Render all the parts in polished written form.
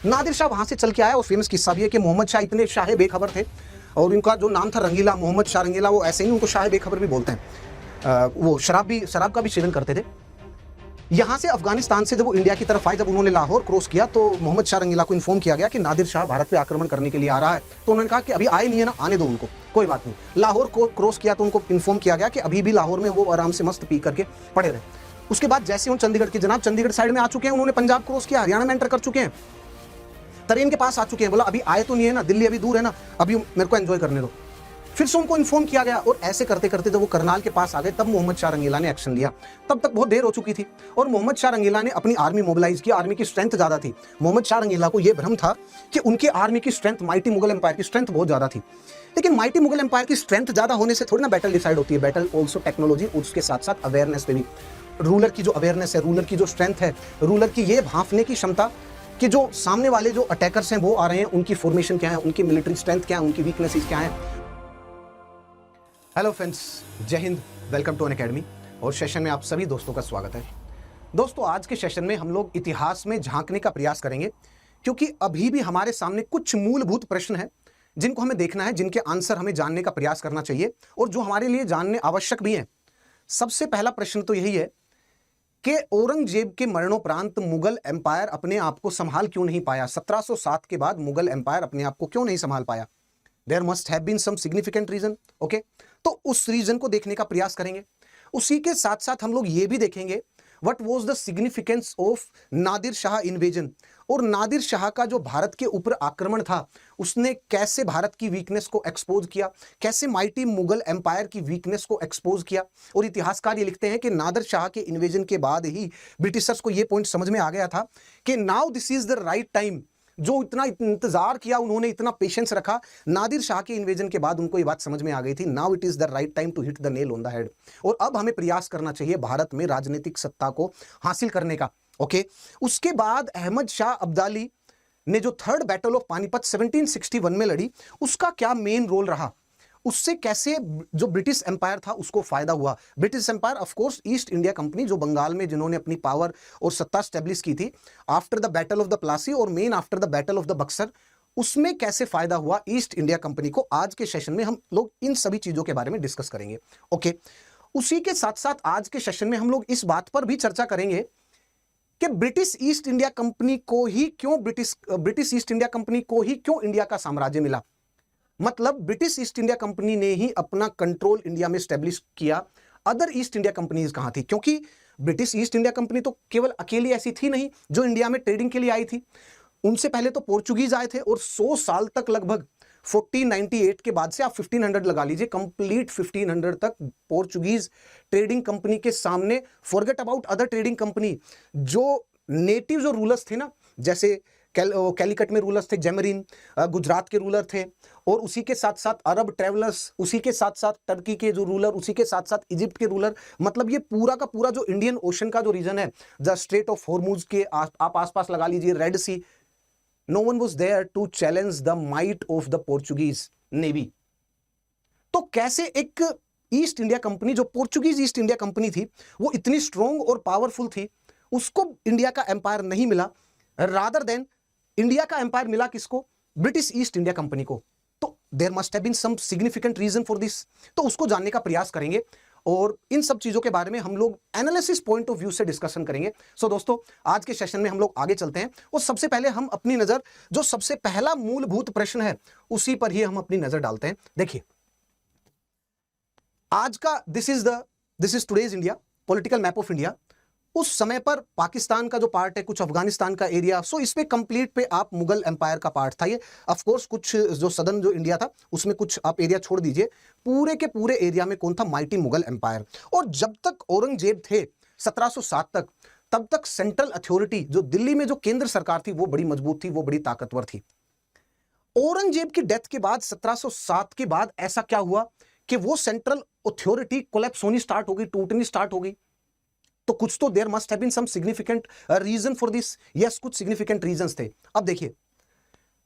नादिर शाह वहां से चल के आया और फेमस किस्सा भी है कि मोहम्मद शाह इतने शाह बेखबर थे और इनका जो नाम था रंगीला, मोहम्मद शाह रंगीला, वो ऐसे ही उनको शाह बेखबर भी बोलते हैं। वो शराब का भी सेवन करते थे। यहां से अफगानिस्तान से जब वो इंडिया की तरफ आए, जब उन्होंने लाहौर क्रॉस किया तो मोहम्मद शाह रंगीला को इन्फॉर्म किया गया कि नादिर शाह भारत पे आक्रमण करने के लिए आ रहा है। तो उन्होंने कहा कि अभी आए नहीं है ना, आने दो उनको, कोई बात नहीं। लाहौर को क्रॉस किया तो उनको इन्फॉर्म किया गया कि अभी भी लाहौर में वो आराम से मस्त पी करके पड़े रहे। उसके बाद जैसे वो चंडीगढ़ की जनाब चंडीगढ़ साइड में आ चुके हैं, उन्होंने पंजाब क्रॉस किया, हरियाणा में एंटर कर चुके हैं, तरेन के पास आ चुके हैं। बोला अभी आए तो नहीं है ना, दिल्ली अभी दूर है ना, अभी मेरे को एंजॉय करने दो। फिर से उनको इन्फॉर्म किया गया और ऐसे करते करते जब वो करनाल के पास आ गए तब मोहम्मद शाह रंगीला ने एक्शन लिया। तब तक बहुत देर हो चुकी थी और मोहम्मद शाह रंगीला ने अपनी आर्मी मोबिलाइज की। आर्मी की स्ट्रेंथ ज्यादा थी। मोहम्मद शाह रंगीला को यह भ्रम था कि उनके आर्मी की स्ट्रेंथ, माइटी मुगल एम्पायर की स्ट्रेंथ बहुत ज्यादा थी। लेकिन माइटी मुगल एम्पायर की स्ट्रेंथ ज्यादा होने से थोड़ी ना बैटल डिसाइड होती है। बैटल ऑल्सो टेक्नोलॉजी, उसके साथ साथ अवेयरनेस पे भी। रूलर की जो अवेयरनेस है, रूलर की जो स्ट्रेंथ है, रूलर की ये भांपने की क्षमता कि जो सामने वाले जो अटैकर्स हैं वो आ रहे हैं, उनकी फॉर्मेशन क्या है, उनकी मिलिट्री स्ट्रेंथ क्या है, उनकी वीकनेसेस क्या है। हेलो फ्रेंड्स, जय हिंद, वेलकम टू अन अकेडमी। और सेशन में आप सभी दोस्तों का स्वागत है। दोस्तों, आज के सेशन में हम लोग इतिहास में झांकने का प्रयास करेंगे क्योंकि अभी भी हमारे सामने कुछ मूलभूत प्रश्न हैं जिनको हमें देखना है, जिनके आंसर हमें जानने का प्रयास करना चाहिए और जो हमारे लिए जानने आवश्यक भी हैं। सबसे पहला प्रश्न तो यही है कि औरंगजेब के मरणोपरांत मुगल एम्पायर अपने आप को संभाल क्यों नहीं पाया? 1707 के बाद मुगल एम्पायर अपने आप को क्यों नहीं संभाल पाया? There must have been some significant reason. Okay, तो उस रीजन को देखने का प्रयास करेंगे। उसी के साथ साथ हम लोग ये भी देखेंगे what was the significance of Nadir Shah invasion, और नादिर शाह का जो भारत के ऊपर आक्रमण था उसने कैसे भारत की वीकनेस को एक्सपोज किया, कैसे माइटी मुगल एम्पायर की वीकनेस को एक्सपोज किया। और इतिहासकार ये लिखते हैं कि नादिर शाह के इन्वेजन के बाद ही ब्रिटिशर्स को ये पॉइंट समझ में आ गया था कि now this is the right time. जो इतना इंतजार किया उन्होंने, इतना पेशेंस रखा, नादिर शाह के इन्वेजन के बाद उनको ये बात समझ में आ गई थी, now it is the right time to hit the nail on the head. और अब हमें प्रयास करना चाहिए भारत में राजनीतिक सत्ता को हासिल करने का। ओके, उसके बाद अहमद शाह अब्दाली ने जो थर्ड बैटल ऑफ पानीपत 1761 में लड़ी, उसका क्या मेन रोल रहा, उससे कैसे जो ब्रिटिश एम्पायर था उसको फायदा हुआ। British empire of course East India company, जो बंगाल में जिन्होंने अपनी पावर और सत्ता स्टैब्लिश की थी after the battle of the Plassey और main after the battle of the Buxar, उसमें कैसे फायदा हुआ ईस्ट इंडिया कंपनी को। आज के सेशन में हम लोग इन सभी चीजों के बारे में डिस्कस करेंगे। ओके, उसी के साथ साथ आज के सेशन में हम लोग इस बात पर भी चर्चा करेंगे कि ब्रिटिश ईस्ट इंडिया कंपनी को ही क्यों ब्रिटिश ईस्ट इंडिया कंपनी को ही क्यों इंडिया का साम्राज्य मिला। मतलब ब्रिटिश ईस्ट इंडिया कंपनी ने ही अपना कंट्रोल इंडिया में स्टैब्लिश किया, अदर ईस्ट इंडिया कंपनीज कहां थी? क्योंकि ब्रिटिश ईस्ट इंडिया कंपनी तो केवल अकेली ऐसी थी नहीं जो इंडिया में ट्रेडिंग के लिए आई थी। उनसे पहले तो पोर्चुगीज आए थे और 100 साल तक, लगभग 1498 के बाद से आप 1500 लगा लीजिए, कंप्लीट 1500 तक पोर्चुगीज ट्रेडिंग कंपनी के सामने, forget about other trading company, जो नेटिव जो रूलर्स थे ना, जैसे कैलिकट में रूलर्स थे, जेमरीन गुजरात के रूलर थे, और उसी के साथ साथ अरब ट्रेवलर्स, उसी के साथ साथ टर्की के जो रूलर, उसी के साथ साथ इजिप्ट के रूलर। मतलब ये पूरा का पूरा जो इंडियन ओशन का जो रीजन है, द स्ट्रेट ऑफ हॉर्मुज के आप आसपास लगा लीजिए, red sea, no one was there to challenge the might of the Portuguese navy. तो कैसे एक ईस्ट इंडिया कंपनी, जो पोर्चुगीज ईस्ट इंडिया कंपनी थी, वो इतनी स्ट्रॉन्ग और पावरफुल थी, उसको इंडिया का एम्पायर नहीं मिला, रादर देन इंडिया का एम्पायर मिला किसको? ब्रिटिश ईस्ट इंडिया कंपनी को। तो there must have been some significant reason for this, तो उसको जानने का प्रयास करेंगे और इन सब चीजों के बारे में हम लोग एनालिसिस पॉइंट ऑफ व्यू से डिस्कशन करेंगे। सो दोस्तों, आज के सेशन में हम लोग आगे चलते हैं और सबसे पहले हम अपनी नजर, जो सबसे पहला मूलभूत प्रश्न है उसी पर ही हम अपनी नजर डालते हैं। देखिए, आज का this is today's India, political map of India. उस समय पर पाकिस्तान का जो पार्ट है, कुछ अफगानिस्तान का एरिया, सो इस पे कंप्लीट पे आप मुगल एम्पायर का पार्ट था ये। ऑफ कोर्स कुछ जो सदर्न जो इंडिया था उसमें कुछ आप एरिया छोड़ दीजिए, पूरे के पूरे एरिया में कौन था? Mighty Mughal empire. और जब तक औरंगजेब थे 1707 तक, तब तक सेंट्रल अथॉरिटी, जो दिल्ली में जो केंद्र सरकार थी, वो बड़ी मजबूत थी, वो बड़ी ताकतवर थी। औरंगजेब की डेथ के बाद 1707 के बाद ऐसा क्या हुआ कि वो सेंट्रल अथॉरिटी कोलैप्स होनी स्टार्ट हो गई, टूटनी स्टार्ट हो गई। तो कुछ तो there must have been some significant reason for this. Yes, कुछ सिग्निफिकेंट रीजंस थे। अब देखिए,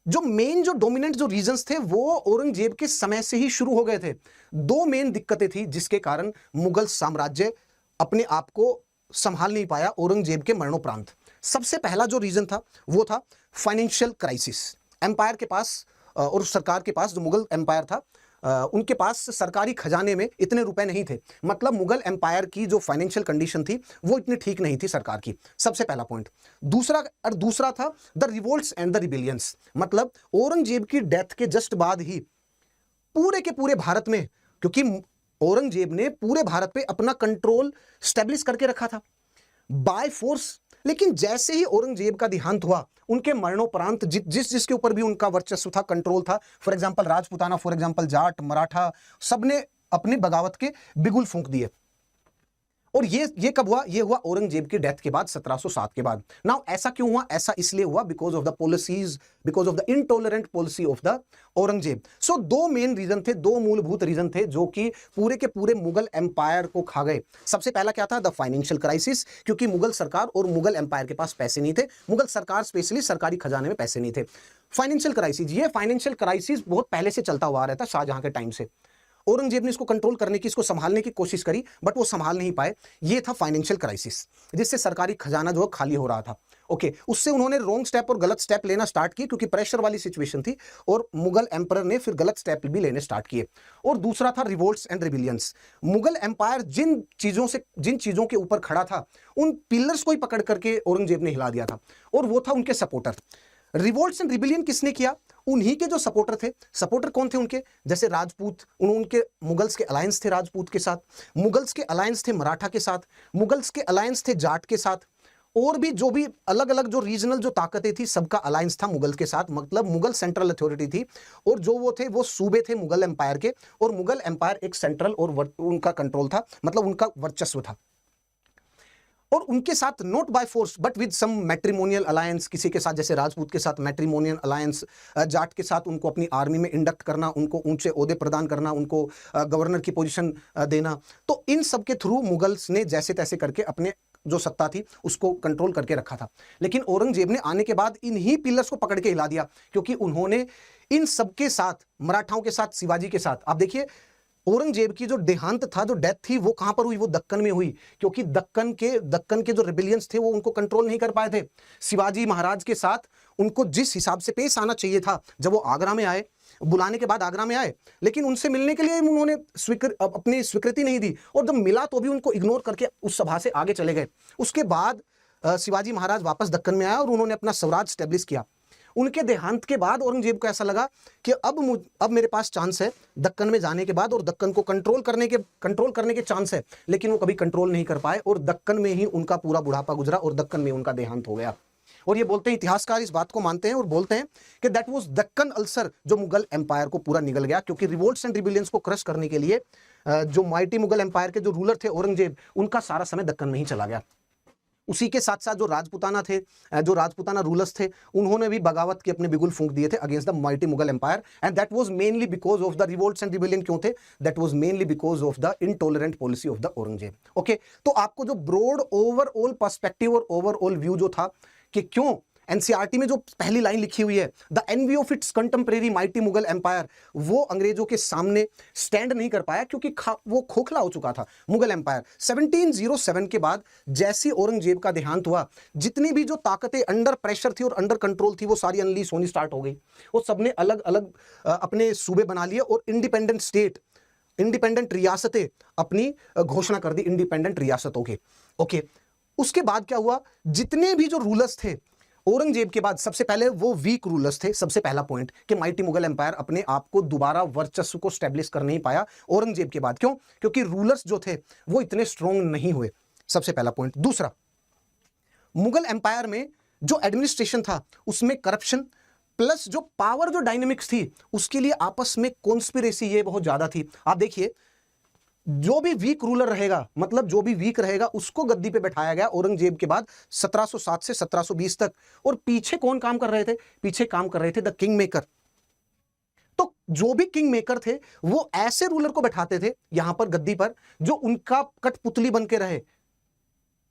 जो मेन जो डोमिनेंट जो रीजंस थे वो औरंगजेब के समय से ही शुरू हो गए थे। दो मेन दिक्कतें थी जिसके कारण मुगल साम्राज्य अपने आप को संभाल नहीं पाया औरंगजेब के मरणोपरांत। सबसे पहला जो रीजन था वो था फाइनेंशियल क्राइसिस। एम्पायर के पास और सरकार के पास, जो मुगल एम्पायर था, उनके पास सरकारी खजाने में इतने रुपए नहीं थे। मतलब मुगल एम्पायर की जो फाइनेंशियल कंडीशन थी वो इतनी ठीक नहीं थी सरकार की, सबसे पहला पॉइंट। दूसरा था the revolts and the rebellions. मतलब औरंगजेब की डेथ के जस्ट बाद ही पूरे के पूरे भारत में, क्योंकि औरंगजेब ने पूरे भारत पे अपना कंट्रोल स्टैब्लिश करके रखा था बाय फोर्स, लेकिन जैसे ही औरंगजेब का देहांत हुआ, उनके मरणोपरांत जिसके ऊपर भी उनका वर्चस्व था, कंट्रोल था, for example Rajputana, for example Jat, Maratha, सबने अपनी बगावत के बिगुल फूंक दिए। और ये कब हुआ? ये हुआ औरंगजेब की डेथ के बाद, 1707 के बाद। नाउ ऐसा क्यों हुआ? ऐसा इसलिए हुआ because of the policies, because of the intolerant policy of the Aurangzeb. So दो मेन रीजन थे, दो मूलभूत रीजन थे जो कि पूरे के पूरे मुगल एम्पायर को खा गए। सबसे पहला क्या था? द फाइनेंशियल क्राइसिस, क्योंकि मुगल सरकार और मुगल एम्पायर के पास पैसे नहीं थे, मुगल सरकार स्पेशली सरकारी खजाने में पैसे नहीं थे। फाइनेंशियल क्राइसिस, ये फाइनेंशियल क्राइसिस बहुत पहले से चलता हुआ आ रहा था, शाहजहां के टाइम से। औरंगजेब ने इसको कंट्रोल करने की, इसको संभालने की कोशिश करी, बट वो संभाल नहीं पाए। ये था फाइनेंशियल क्राइसिस, जिससे सरकारी खजाना जो खाली हो रहा था। ओके, उससे उन्होंने रॉन्ग स्टेप और गलत स्टेप लेना स्टार्ट किए, क्योंकि प्रेशर वाली सिचुएशन थी, और मुगल एम्परर ने फिर गलत स्टेप भी लेने स्टार्ट किए। और दूसरा था रिवोल्ट्स एंड रिबिलियंस। मुगल एम्पायर जिन चीजों के ऊपर खड़ा था, उन पिलर्स को ही पकड़ करके औरंगजेब ने हिला दिया था, और वो था उनके सपोर्टर। रिवोल्ट्स एंड रिबिलियन किसने किया? उन्हीं के जो सपोर्टर थे। सपोर्टर कौन थे उनके? जैसे राजपूत, उनके मुगल्स के अलायंस थे राजपूत के साथ, मुगल्स के अलायंस थे मराठा के साथ, मुगल्स के अलायंस थे जाट के साथ, और भी जो भी अलग अलग जो रीजनल जो ताकतें थी, सबका अलायंस था मुगल के साथ। मतलब मुगल सेंट्रल अथॉरिटी थी, और जो वो थे वो सूबे थे मुगल एम्पायर के, और मुगल एम्पायर एक सेंट्रल और उनका कंट्रोल था, मतलब उनका वर्चस्व था। और उनके साथ not by force but with some matrimonial alliance, किसी के साथ, जैसे राजपूत के साथ मैट्रिमोनियल अलायंस, जाट के साथ उनको अपनी आर्मी में इंडक्ट करना, उनको ऊंचे ओहदे प्रदान करना, उनको गवर्नर की पोजीशन देना। तो इन सब के थ्रू मुगल्स ने जैसे तैसे करके अपने जो सत्ता थी उसको कंट्रोल करके रखा था। लेकिन औरंगजेब ने आने के बाद इन्हीं पिलर्स को पकड़ के हिला दिया, क्योंकि उन्होंने इन सबके साथ, मराठाओं के साथ, शिवाजी के साथ, आप देखिए औरंगजेब की जो देहांत था, जो डेथ थी, वो कहां पर हुई? वो दक्कन में हुई, क्योंकि दक्कन के जो रिबिलियंस थे वो उनको कंट्रोल नहीं कर पाए थे। शिवाजी महाराज के साथ उनको जिस हिसाब से पेश आना चाहिए था, जब वो आगरा में आए, बुलाने के बाद आगरा में आए, लेकिन उनसे मिलने के लिए उन्होंने अपनी स्वीकृति नहीं दी, और जब मिला तो भी उनको इग्नोर करके उस सभा से आगे चले गए। उसके बाद शिवाजी महाराज वापस दक्कन में आया और उन्होंने अपना स्वराज स्टैब्लिश किया। उनके देहांत के बाद औरंगजेब को ऐसा लगा कि अब मेरे पास चांस है दक्कन में जाने के बाद, और दक्कन को कंट्रोल करने के चांस है, लेकिन वो कभी कंट्रोल नहीं कर पाए, और दक्कन में ही उनका पूरा बुढ़ापा गुजरा, और दक्कन में उनका देहांत हो गया। और ये बोलते हैं, इतिहासकार इस बात को मानते हैं और बोलते हैं कि दैट वाज दक्कन अल्सर, जो मुगल एम्पायर को पूरा निगल गया, क्योंकि रिवोल्ट्स एंड रिबिलियंस को क्रश करने के लिए जो माइटी मुगल एम्पायर के जो रूलर थे औरंगजेब, उनका सारा समय दक्कन में ही चला गया। उसी के साथ साथ जो राजपूताना रूलर्स थे, उन्होंने भी बगावत के अपने बिगुल फूंक दिए थे against the mighty Mughal empire, and that was mainly because of the revolts and rebellion. क्यों थे? That was mainly because of the intolerant policy of the Aurangzeb. Okay, तो आपको जो ब्रॉड ओवरऑल पर्सपेक्टिव और ओवरऑल व्यू जो था कि क्यों एनसीईआरटी में जो पहली लाइन लिखी हुई है, the envy of its contemporary mighty Mughal empire, वो अंग्रेजों के सामने स्टैंड नहीं कर पाया, क्योंकि वो खोखला हो चुका था मुगल एम्पायर। 1707 के बाद जैसी औरंगजेब का देहांत हुआ, जितनी भी जो ताकतें अंडर प्रेशर थी और अंडर कंट्रोल थी, वो सारी अनलीश होनी स्टार्ट हो गई। वो सबने अलग अलग अपने सूबे बना लिए, और इंडिपेंडेंट रियासतें अपनी घोषणा कर दी, इंडिपेंडेंट रियासतों के। ओके, उसके बाद क्या हुआ? जितने भी जो रूलर्स थे औरंगजेब के बाद, सबसे पहले वो वीक रूलर्स थे। सबसे पहला पॉइंट कि माइटी मुगल एम्पायर अपने आप को दोबारा वर्चस्व को स्टैब्लिश कर नहीं पाया औरंगजेब के बाद। क्यों? क्योंकि रूलर्स जो थे वो इतने स्ट्रॉन्ग नहीं हुए, सबसे पहला पॉइंट। दूसरा, मुगल एम्पायर में जो एडमिनिस्ट्रेशन था उसमें करप्शन प्लस जो पावर जो डायनेमिक्स थी, उसके लिए आपस में कॉन्स्पिरेसी ये बहुत ज्यादा थी। आप देखिए, जो भी वीक रूलर रहेगा, मतलब जो भी वीक रहेगा, उसको गद्दी पे बैठाया गया औरंगजेब के बाद 1707 से 1720 तक। और पीछे कौन काम कर रहे थे? पीछे काम कर रहे थे द किंग मेकर। तो जो भी किंग मेकर थे वो ऐसे रूलर को बैठाते थे यहां पर गद्दी पर, जो उनका कठपुतली बन के रहे,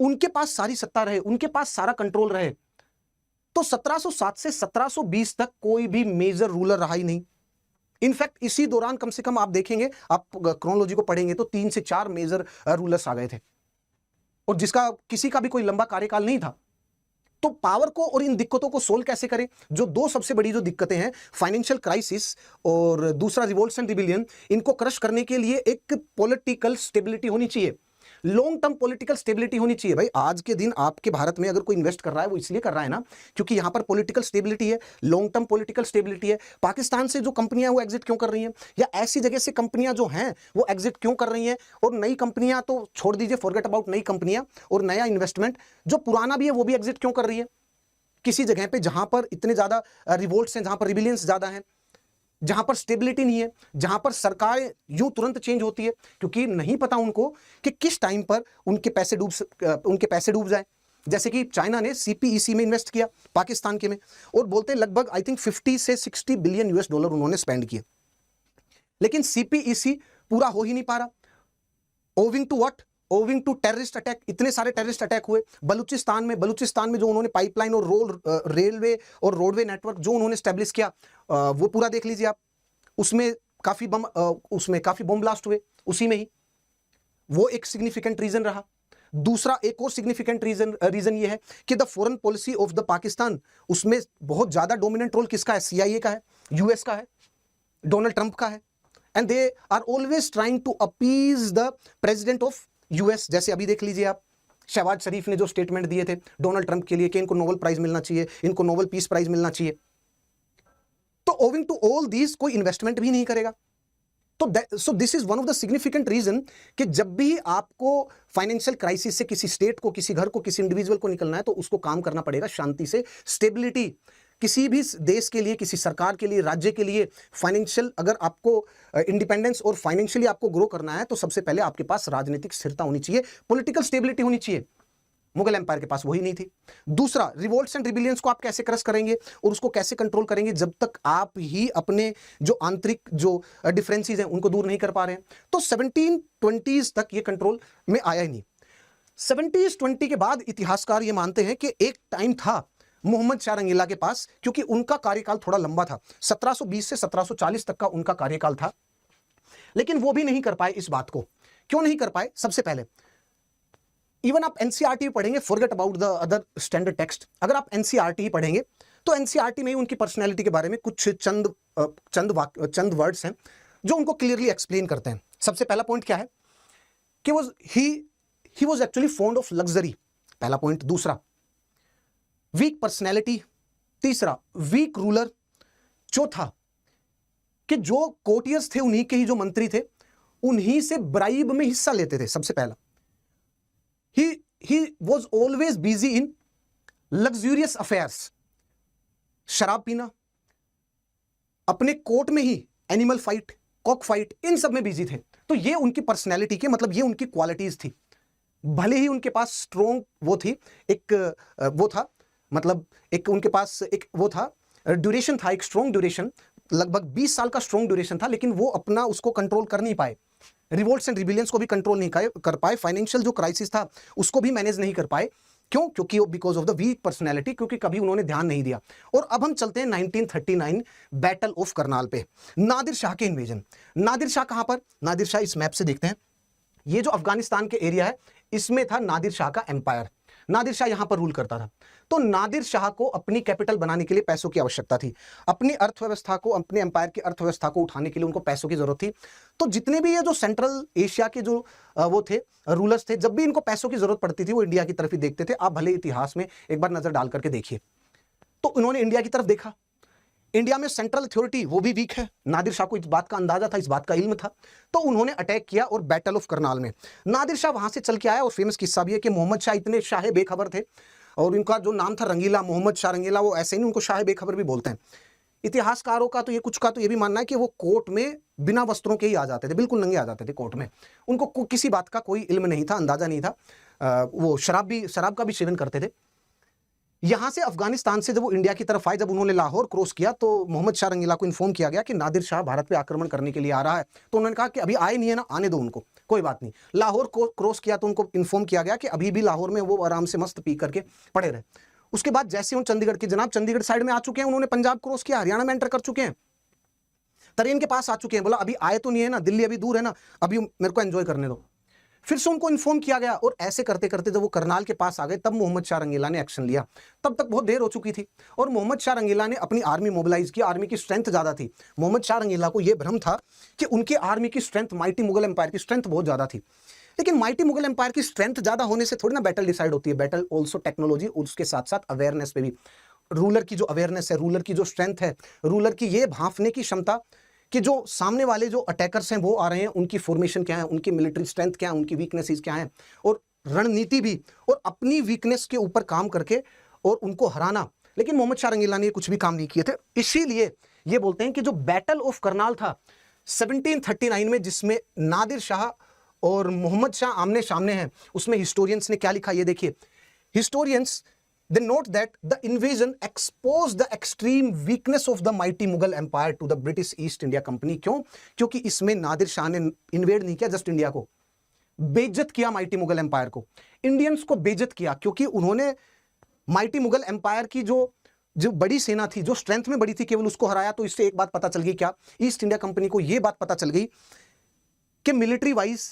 उनके पास सारी सत्ता रहे, उनके पास सारा कंट्रोल रहे। तो 1707 से 1720 तक कोई भी मेजर रूलर रहा ही नहीं। इनफैक्ट इसी दौरान कम से कम आप देखेंगे, आप क्रोनोलॉजी को पढ़ेंगे तो 3 से 4 मेजर रूलर्स आ गए थे, और जिसका किसी का भी कोई लंबा कार्यकाल नहीं था। तो पावर को और इन दिक्कतों को सोल्व कैसे करें? जो दो सबसे बड़ी जो दिक्कतें हैं, फाइनेंशियल क्राइसिस और दूसरा रिवोल्ट्स एंड रिबिलियन, इनको क्रश करने के लिए एक पॉलिटिकल स्टेबिलिटी होनी चाहिए, लॉन्ग टर्म पॉलिटिकल स्टेबिलिटी होनी चाहिए। भाई आज के दिन आपके भारत में अगर कोई इन्वेस्ट कर रहा है वो इसलिए कर रहा है ना क्योंकि यहां पर पॉलिटिकल स्टेबिलिटी है, लॉन्ग टर्म पॉलिटिकल स्टेबिलिटी है। पाकिस्तान से जो कंपनियां वो एग्जिट क्यों कर रही हैं, या ऐसी जगह से कंपनियां जो हैं वो एग्जिट क्यों कर रही हैं, और नई कंपनियां तो छोड़ दीजिए, फॉरगेट अबाउट नई कंपनियां और नया इन्वेस्टमेंट, जो पुराना भी है वो भी एग्जिट क्यों कर रही है किसी जगह पे जहां पर इतने ज्यादा रिवोल्ट्स हैं, जहां पर रिबिलियंस ज्यादा हैं, जहां पर स्टेबिलिटी नहीं है, जहां पर सरकारें यूं तुरंत चेंज होती है, क्योंकि नहीं पता उनको कि किस टाइम पर उनके पैसे डूब जाए। जैसे कि चाइना ने सीपीईसी में इन्वेस्ट किया पाकिस्तान के में, और बोलते हैं लगभग आई थिंक 50 से 60 बिलियन यूएस डॉलर उन्होंने स्पेंड किए, लेकिन सीपीईसी पूरा हो ही नहीं पा रहा। Owing to what? Owing to terrorist attack. इतने सारे टेररिस्ट अटैक हुए बलूचिस्तान में जो उन्होंने पाइपलाइन और रेलवे और रोडवे नेटवर्क जो उन्होंने स्टैब्लिश किया, वो पूरा देख लीजिए आप। उसमें काफी बम ब्लास्ट हुए उसी में ही, वो एक सिग्निफिकेंट रीजन रहा। दूसरा एक और सिग्निफिकेंट रीजन ये है कि the foreign policy of the Pakistan, उसमें बहुत ज्यादा डोमिनेंट रोल किसका है? सीआईए का है, यूएस का है, डोनाल्ड ट्रंप का है, and they are always trying to appease the president of US. जैसे अभी देख लीजिए आप, शहबाज शरीफ ने जो स्टेटमेंट दिए थे डोनाल्ड ट्रंप के लिए कि इनको नोबेल प्राइज मिलना चाहिए, इनको नोबेल पीस प्राइज मिलना चाहिए, तो ओविंग टू ऑल दीज कोई इन्वेस्टमेंट भी नहीं करेगा। तो so this is one of the significant reason कि जब भी आपको फाइनेंशियल क्राइसिस से किसी स्टेट को, किसी घर को, किसी इंडिविजुअल को निकलना है तो उसको काम करना पड़ेगा शांति से। स्टेबिलिटी किसी भी देश के लिए, किसी सरकार के लिए, राज्य के लिए, फाइनेंशियल अगर आपको इंडिपेंडेंस और फाइनेंशियली आपको ग्रो करना है तो सबसे पहले आपके पास राजनीतिक स्थिरता होनी चाहिए, पॉलिटिकल स्टेबिलिटी होनी चाहिए। मुगल एम्पायर के पास वही नहीं थी। दूसरा, रिवोल्ट्स एंड रिबिलियंस को आप कैसे क्रश करेंगे और उसको कैसे कंट्रोल करेंगे जब तक आप ही अपने जो आंतरिक जो डिफरेंसेस हैं उनको दूर नहीं कर पा रहे हैं। तो 1720s तक ये कंट्रोल में आया ही नहीं। 1720 के बाद इतिहासकार ये मानते हैं कि एक टाइम था मोहम्मद शाह रंगीला के पास, क्योंकि उनका कार्यकाल थोड़ा लंबा था, 1720 से 1740 तक का उनका कार्यकाल था, लेकिन वो भी नहीं कर पाए इस बात को। क्यों नहीं कर पाए? सबसे पहले इवन आप एनसीईआरटी पढ़ेंगे, forget about the other standard text, अगर आप एनसीईआरटी ही पढ़ेंगे तो एनसीईआरटी में ही उनकी पर्सनैलिटी के बारे में कुछ चंद वर्ड्स हैं जो उनको क्लियरली एक्सप्लेन करते हैं। सबसे पहला पॉइंट क्या है कि he was actually fond of luxury, पहला पॉइंट। दूसरा, वीक पर्सनैलिटी। तीसरा, वीक रूलर। चौथा, कि जो कोर्टियर्स थे उन्हीं के ही जो मंत्री थे उन्हीं से ब्राइब में हिस्सा लेते थे। सबसे पहला, he was always busy in luxurious affairs, शराब पीना, अपने कोर्ट में ही एनिमल फाइट, कॉक फाइट, इन सब में बिजी थे। तो ये उनकी पर्सनैलिटी के मतलब ये उनकी क्वालिटीज थी। भले ही उनके पास स्ट्रॉन्ग वो थी, एक उनके पास एक वो था, ड्यूरेशन था, एक स्ट्रॉन्ग ड्यूरेशन, लगभग 20 साल का स्ट्रॉन्ग ड्यूरेशन था, लेकिन वो अपना उसको कंट्रोल कर नहीं पाए। रिवोल्ट्स एंड रिबिलियंस को भी कंट्रोल नहीं कर पाए, फाइनेंशियल जो क्राइसिस था उसको भी मैनेज नहीं कर पाए। क्यों? क्योंकि because of the weak personality, क्योंकि कभी उन्होंने ध्यान नहीं दिया। और अब हम चलते हैं 1939 बैटल ऑफ करनाल पे, नादिर शाह के इन्वेजन। नादिर शाह कहां पर? नादिर शाह इस मैप से देखते हैं, ये जो अफगानिस्तान के एरिया है इसमें था नादिर शाह का एम्पायर। नादिर शाह यहां पर रूल करता था। तो नादिर शाह को अपनी कैपिटल बनाने के लिए पैसों की आवश्यकता थी, अपनी अर्थव्यवस्था को, अपने एम्पायर की अर्थव्यवस्था को उठाने के लिए उनको पैसों की जरूरत थी। तो जितने भी ये जो सेंट्रल एशिया के जो वो थे रूलर्स थे, जब भी इनको पैसों की जरूरत पड़ती थी वो इंडिया की तरफ ही देखते थे। आप भले इतिहास में एक बार नजर डाल करके देखिए, तो उन्होंने इंडिया की तरफ देखा। इंडिया में सेंट्रल अथॉरिटी वो भी वीक है, नादिर शाह को इस बात का अंदाजा था, इस बात का इल्म था, तो उन्होंने अटैक किया। और बैटल ऑफ करनाल में नादिर शाह वहां से चल के आया। और फेमस किस्सा भी है कि मोहम्मद शाह इतने शाह बेखबर थे, और उनका जो नाम था रंगीला, मोहम्मद शाह रंगीला, वो ऐसे नहीं, उनको शाह बेखबर भी बोलते हैं। इतिहासकारों का तो ये कुछ का तो ये भी मानना है कि वो कोर्ट में बिना वस्त्रों के ही आ जाते थे, बिल्कुल नंगे आ जाते थे कोर्ट में। उनको किसी बात का कोई इल्म नहीं था, अंदाजा नहीं था। वो शराब का भी सेवन करते थे। यहां से अफगानिस्तान से जब वो इंडिया की तरफ आए, जब उन्होंने लाहौर क्रॉस किया, तो मोहम्मद शाह रंगीला को इन्फॉर्म किया गया कि नादिर शाह भारत पे आक्रमण करने के लिए आ रहा है। तो उन्होंने कहा कि अभी आए नहीं है ना, आने दो उनको, कोई बात नहीं। लाहौर को क्रॉस किया तो उनको इन्फॉर्म किया गया कि अभी भी लाहौर में वो आराम से मस्त पी करके पड़े रहे। उसके बाद जैसे उन चंडीगढ़ के जनाब चंडीगढ़ साइड में आ चुके हैं, उन्होंने पंजाब क्रॉस किया, हरियाणा में एंटर कर चुके हैं, तरेन के पास आ चुके हैं। बोला अभी आए तो नहीं है ना, दिल्ली अभी दूर है ना, अभी मेरे को एंजॉय करने दो। फिर से उनको इन्फॉर्म किया गया, और ऐसे करते करते जब वो करनाल के पास आ गए तब मोहम्मद शाह रंगीला ने एक्शन लिया। तब तक बहुत देर हो चुकी थी और मोहम्मद शाह रंगीला ने अपनी आर्मी मोबिलाइज की। आर्मी की स्ट्रेंथ ज्यादा थी। मोहम्मद शाह रंगीला को यह भ्रम था कि उनकी आर्मी की स्ट्रेंथ, माइटी मुगल एम्पायर की स्ट्रेंथ बहुत ज्यादा थी। लेकिन माइटी मुगल एम्पायर की स्ट्रेंथ ज्यादा होने से थोड़ी ना बैटल डिसाइड होती है। बैटल ऑल्सो टेक्नोलॉजी, उसके साथ साथ अवेयरनेस पे भी। रूलर की जो अवेयरनेस है, रूलर की जो स्ट्रेंथ है, रूलर की ये भांपने की क्षमता कि जो सामने वाले जो अटैकर्स हैं वो आ रहे हैं, उनकी फॉर्मेशन क्या है, उनकी मिलिट्री स्ट्रेंथ क्या है, उनकी वीकनेसेस क्या है, और रणनीति भी, और अपनी वीकनेस के ऊपर काम करके और उनको हराना। लेकिन मोहम्मद शाह रंगीला ने कुछ भी काम नहीं किए थे। इसीलिए ये बोलते हैं कि जो बैटल ऑफ करनाल था 1739 में, जिसमें नादिर शाह और मोहम्मद शाह आमने सामने हैं, उसमें हिस्टोरियंस ने क्या लिखा ये देखिए। Historians they note that the invasion exposed the extreme weakness of the mighty Mughal empire to the British East India Company। क्यों? क्योंकि इसमें नादिर शाह ने इन्वेड नहीं किया जस्ट इंडिया को, बेइज्जत किया माइटी मुगल एम्पायर को, इंडियंस को बेइज्जत किया, क्योंकि उन्होंने माइटी मुगल एम्पायर की जो बड़ी सेना थी, जो स्ट्रेंथ में बड़ी थी, केवल उसको हराया। तो इससे एक बात पता चल गई, क्या? ईस्ट इंडिया कंपनी को यह बात पता चल गई कि मिलिट्री वाइज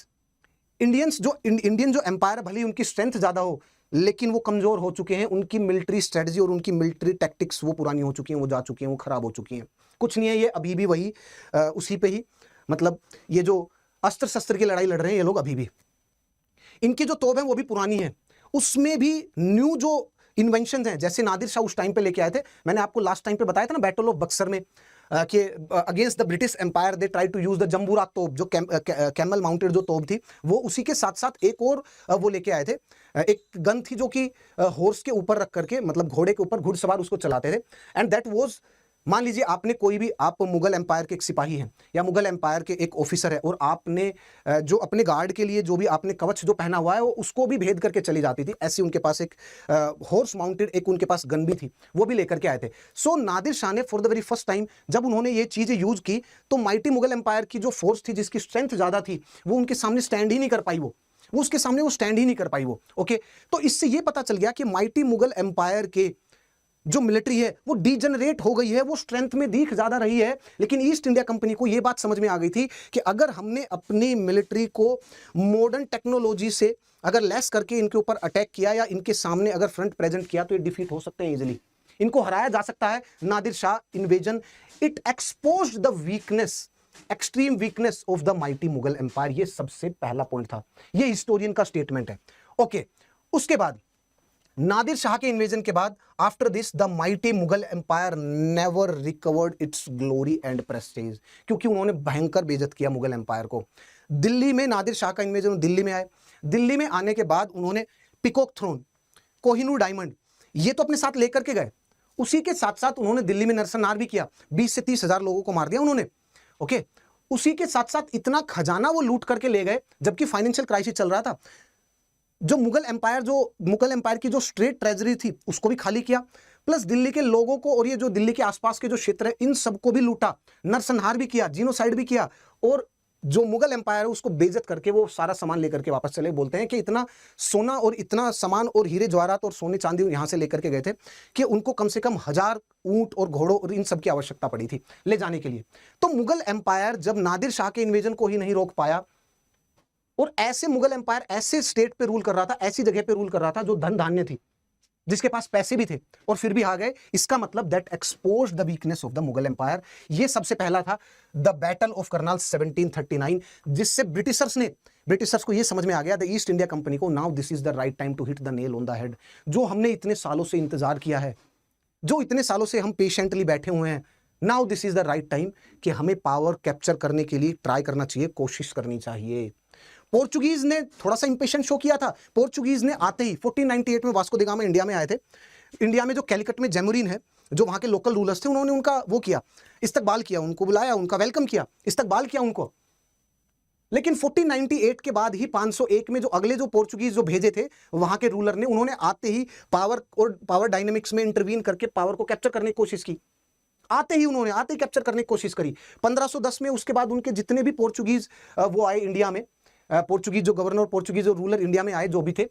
इंडियन जो एम्पायर, भले ही उनकी स्ट्रेंथ ज्यादा हो, लेकिन वो कमजोर हो चुके हैं। उनकी मिलिट्री स्ट्रेटजी और उनकी मिलिट्री टैक्टिक्स वो पुरानी हो चुकी हैं, वो जा चुकी हैं, वो खराब हो चुकी हैं। कुछ नहीं है, ये अभी भी वही उसी पे ही, मतलब ये जो अस्त्र शस्त्र की लड़ाई लड़ रहे हैं ये लोग अभी भी, इनकी जो तोप है वो भी पुरानी है। उसमें भी न्यू जो इन्वेंशन हैं, जैसे नादिर शाह उस टाइम पे लेके आए थे। मैंने आपको लास्ट टाइम पे बताया था ना, बैटल ऑफ बक्सर में, कि against the British empire they try to use the जंबूरा तोप, जो कैमल माउंटेड जो तोप थी, वो उसी के साथ साथ एक और वो लेके आए थे। एक गन थी जो कि हॉर्स के ऊपर रख करके, मतलब घोड़े के ऊपर घुड़सवार उसको चलाते थे। एंड दैट वाज, मान लीजिए आपने कोई भी, आप मुगल एम्पायर के एक सिपाही हैं या मुगल एम्पायर के एक ऑफिसर है, और आपने जो अपने गार्ड के लिए जो भी आपने कवच जो पहना हुआ है, वो उसको भी भेद करके चली जाती थी। ऐसी उनके पास एक हॉर्स माउंटेड एक उनके पास गन भी थी, वो भी लेकर के आए थे। सो नादिर शाह ने for the very first time जब उन्होंने ये चीजें यूज की, तो माइटी मुगल एम्पायर की जो फोर्स थी, जिसकी स्ट्रेंथ ज्यादा थी, वो उनके सामने स्टैंड ही नहीं कर पाई। वो उसके सामने वो स्टैंड ही नहीं कर पाई वो। ओके, तो इससे ये पता चल गया कि माइटी मुगल एम्पायर के जो मिलिट्री है वो डीजनरेट हो गई है, वो स्ट्रेंथ में दीख ज्यादा रही है। लेकिन ईस्ट इंडिया कंपनी को यह बात समझ में आ गई थी कि अगर हमने अपनी मिलिट्री को मॉडर्न टेक्नोलॉजी से अगर लेस करके इनके ऊपर अटैक किया या इनके सामने अगर फ्रंट प्रेजेंट किया, तो ये डिफीट हो सकते हैं इजीली, इनको हराया जा सकता है। Nadir Shah invasion, it exposed the weakness, extreme weakness of the mighty Mughal empire. ये सबसे पहला पॉइंट था, ये हिस्टोरियन का स्टेटमेंट है। ओके, उसके बाद नादिर शाह के इन्वेजन के बाद, after this the mighty Mughal empire never recovered its glory and prestige, क्योंकि उन्होंने भयंकर बेइज्जत किया मुगल एम्पायर को। दिल्ली में नादिर शाह का इन्वेजन, दिल्ली में आए। दिल्ली में आने के बाद उन्होंने पिकॉक थ्रोन, कोहिनूर डायमंड, ये तो अपने साथ लेकर के गए। उसी के साथ साथ उन्होंने दिल्ली में नरसंहार भी किया, 20 से 30 हजार लोगों को मार दिया उन्होंने। ओके, उसी के साथ साथ इतना खजाना वो लूट करके ले गए, जबकि फाइनेंशियल क्राइसिस चल रहा था। जो मुगल एम्पायर की जो स्टेट ट्रेजरी थी उसको भी खाली किया, प्लस दिल्ली के लोगों को और ये जो दिल्ली के आसपास के जो क्षेत्र है इन सबको भी लूटा, नरसंहार भी किया, जीनोसाइड भी किया, और जो मुगल एम्पायर है उसको बेइज्जत करके वो सारा सामान लेकर के वापस चले। बोलते हैं कि इतना सोना और इतना सामान और हीरे जवाहरात और सोने चांदी यहां से लेकर के गए थे कि उनको कम से कम 1000 ऊंट और घोड़ों और इन सब की आवश्यकता पड़ी थी ले जाने के लिए। तो मुगल एम्पायर जब नादिर शाह के इन्वेजन को ही नहीं रोक पाया, और ऐसे मुगल एम्पायर ऐसे स्टेट पे रूल कर रहा था, ऐसी जगह पे रूल कर रहा था जो धन धान्य थी, जिसके पास पैसे भी थे, और फिर भी आ गए, इसका मतलब that expose the weakness of the Mughal empire. ये सबसे पहला था द बैटल ऑफ करनाल 1739, जिससे ब्रिटिशर्स को ये समझ में आ गया, द ईस्ट इंडिया कंपनी को, now this is the right time to hit the nail on the head. जो हमने इतने सालों से इंतजार किया है, जो इतने सालों से हम पेशेंटली बैठे हुए हैं, now this is the right time कि हमें पावर कैप्चर करने के लिए ट्राई करना चाहिए, कोशिश करनी चाहिए। पोर्चुगीज ने थोड़ा सा इंपेशेंट शो किया था। पोर्चुगीज ने आते ही 1498 में वास्को द गामा इंडिया में आए थे। इंडिया में जो कैलिकट में जैमुरीन है, जो वहां के लोकल रूलर्स थे, उन्होंने उनका वो किया, इस्तकबाल किया, उनको बुलाया, उनका वेलकम किया, इस्तकबाल किया उनको। लेकिन 1498 के बाद ही 501 में जो अगले जो पोर्चुगीज जो भेजे थे वहां के रूलर ने, उन्होंने आते ही पावर डायनेमिक्स में इंटरवीन करके पावर को कैप्चर करने की कोशिश की। आते ही कैप्चर करने की कोशिश करी 1510 में। उसके बाद उनके जितने भी पोर्चुगीज वो आए इंडिया में, पोर्चुगीज जो गवर्नर, पोर्चुगीज जो रूलर इंडिया में आए, जो भी थे,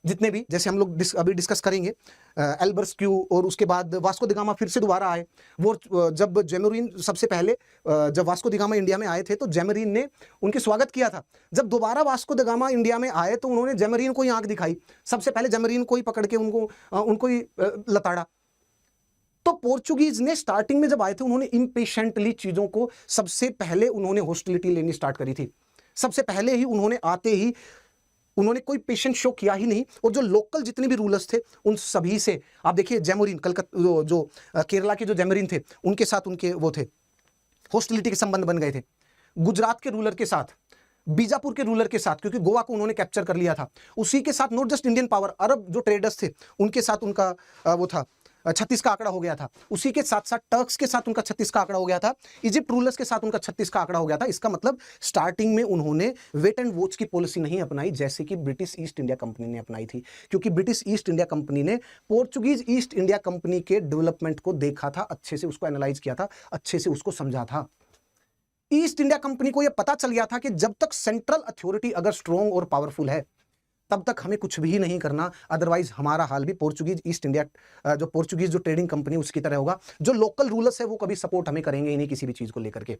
जितने भी, जैसे हम लोग अभी डिस्कस करेंगे, एल्बर्स क्यू, और उसके बाद वास्को द गामा फिर से दोबारा आए। वो जब जेमरीन सबसे पहले जब वास्को द गामा इंडिया में आए थे तो जेमरीन ने उनके स्वागत किया था। जब दोबारा वास्को द गामा इंडिया में आए तो उन्होंने जेमरीन को ही आंख दिखाई, सबसे पहले जेमरीन को ही पकड़ के उनको ही लताड़ा। तो पोर्चुगीज ने स्टार्टिंग में जब आए थे उन्होंने इम्पेशेंटली चीजों को, सबसे पहले उन्होंने हॉस्टिलिटी लेनी स्टार्ट करी थी। सबसे पहले ही उन्होंने आते ही उन्होंने कोई पेशेंस शो किया ही नहीं। और जो लोकल जितने भी रूलर्स थे उन सभी से, आप देखिए जेमोरिन कलकत्ता जो केरला के जो जेमोरिन थे उनके साथ उनके वो थे, हॉस्टिलिटी के संबंध बन गए थे। गुजरात के रूलर के साथ, बीजापुर के रूलर के साथ, क्योंकि गोवा को उन्होंने कैप्चर कर लिया था, उसी के साथ नॉट जस्ट इंडियन पावर, अरब जो ट्रेडर्स थे उनके साथ उनका वो था 36 का आंकड़ा हो गया था। उसी के साथ साथ टर्क्स के साथ उनका 36 का आंकड़ा हो गया था। इजिप्ट रूलर्स के साथ उनका 36 का आंकड़ा हो गया था। इसका मतलब स्टार्टिंग में उन्होंने वेट एंड वॉच की पॉलिसी नहीं अपनाई जैसे कि ब्रिटिश ईस्ट इंडिया कंपनी ने अपनाई थी, क्योंकि ब्रिटिश ईस्ट इंडिया कंपनी ने पोर्चुगीज ईस्ट इंडिया कंपनी के डेवलपमेंट को देखा था, अच्छे से उसको एनालाइज किया था, अच्छे से उसको समझा था। ईस्ट इंडिया कंपनी को यह पता चल गया था कि जब तक सेंट्रल अथॉरिटी अगर स्ट्रॉन्ग और पावरफुल है तब तक हमें कुछ भी नहीं करना, अदरवाइज हमारा हाल भी पोर्चुगीज ईस्ट इंडिया जो पोर्चुगीज जो ट्रेडिंग कंपनी उसकी तरह होगा। जो लोकल रूलर्स है वो कभी सपोर्ट हमें करेंगे ही नहीं किसी भी चीज को लेकर के,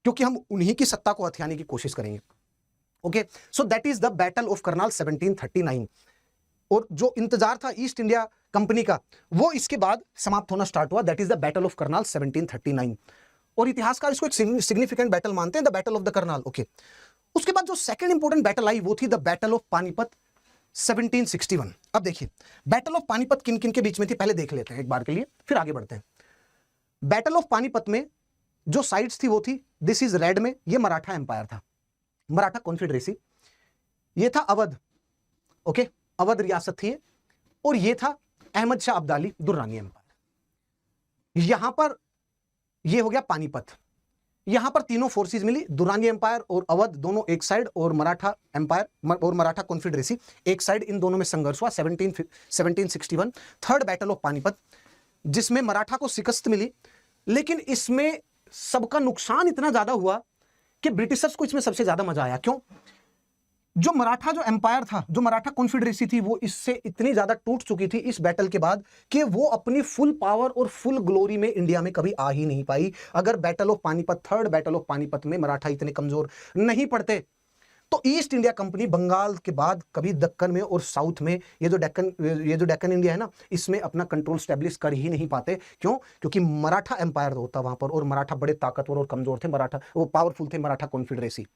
क्योंकि हम उन्हीं की सत्ता को हथियाने की कोशिश करेंगे। Okay, so that is the battle of Karnal 1739। और जो इंतजार था ईस्ट इंडिया कंपनी का वो इसके बाद समाप्त होना स्टार्ट हुआ। That is the battle of Karnal 1739। और इतिहासकार इसको एक सिग्निफिकेंट बैटल मानते हैं, the battle of the Karnal. Okay, उसके बाद जो सेकंड इंपॉर्टेंट बैटल आई वो थी द बैटल ऑफ पानीपत 1761। अब देखिए बैटल ऑफ पानीपत किन किन के बीच में थी पहले देख लेते हैं एक बार के लिए, फिर आगे बढ़ते हैं। बैटल ऑफ पानीपत में जो साइड्स थी वो थी, दिस इज रेड में, ये मराठा एम्पायर था, मराठा कॉन्फेडरेसी, ये था अवध। ओके, अवध रियासत थी, और ये था अहमद शाह अब्दाली दुर्रानी एम्पायर। यहां पर ये हो गया पानीपत। यहां पर तीनों फोर्सेस मिली, दुरानी एम्पायर और अवध दोनों एक साइड, और मराठा एम्पायर और मराठा कॉन्फेडरेसी एक साइड। इन दोनों में संघर्ष हुआ 1761, थर्ड बैटल ऑफ पानीपत, जिसमें मराठा को शिकस्त मिली। लेकिन इसमें सबका नुकसान इतना ज्यादा हुआ कि ब्रिटिशर्स को इसमें सबसे ज्यादा मजा आया। क्यों? जो मराठा जो एम्पायर था, जो मराठा कॉन्फेडरेसी थी, वो इससे इतनी ज्यादा टूट चुकी थी इस बैटल के बाद कि वो अपनी फुल पावर और फुल ग्लोरी में इंडिया में कभी आ ही नहीं पाई। अगर battle of Panipat, third battle of Panipat में मराठा इतने कमजोर नहीं पड़ते तो ईस्ट इंडिया कंपनी बंगाल के बाद कभी दक्कन में और साउथ में ये जो डेक्कन इंडिया है ना, इसमें अपना कंट्रोल स्टैब्लिश कर ही नहीं पाते। क्यों? क्योंकि मराठा एम्पायर होता वहां पर, और मराठा बड़े ताकतवर और कमजोर थे, मराठा वो पावरफुल थे, Maratha confederacy.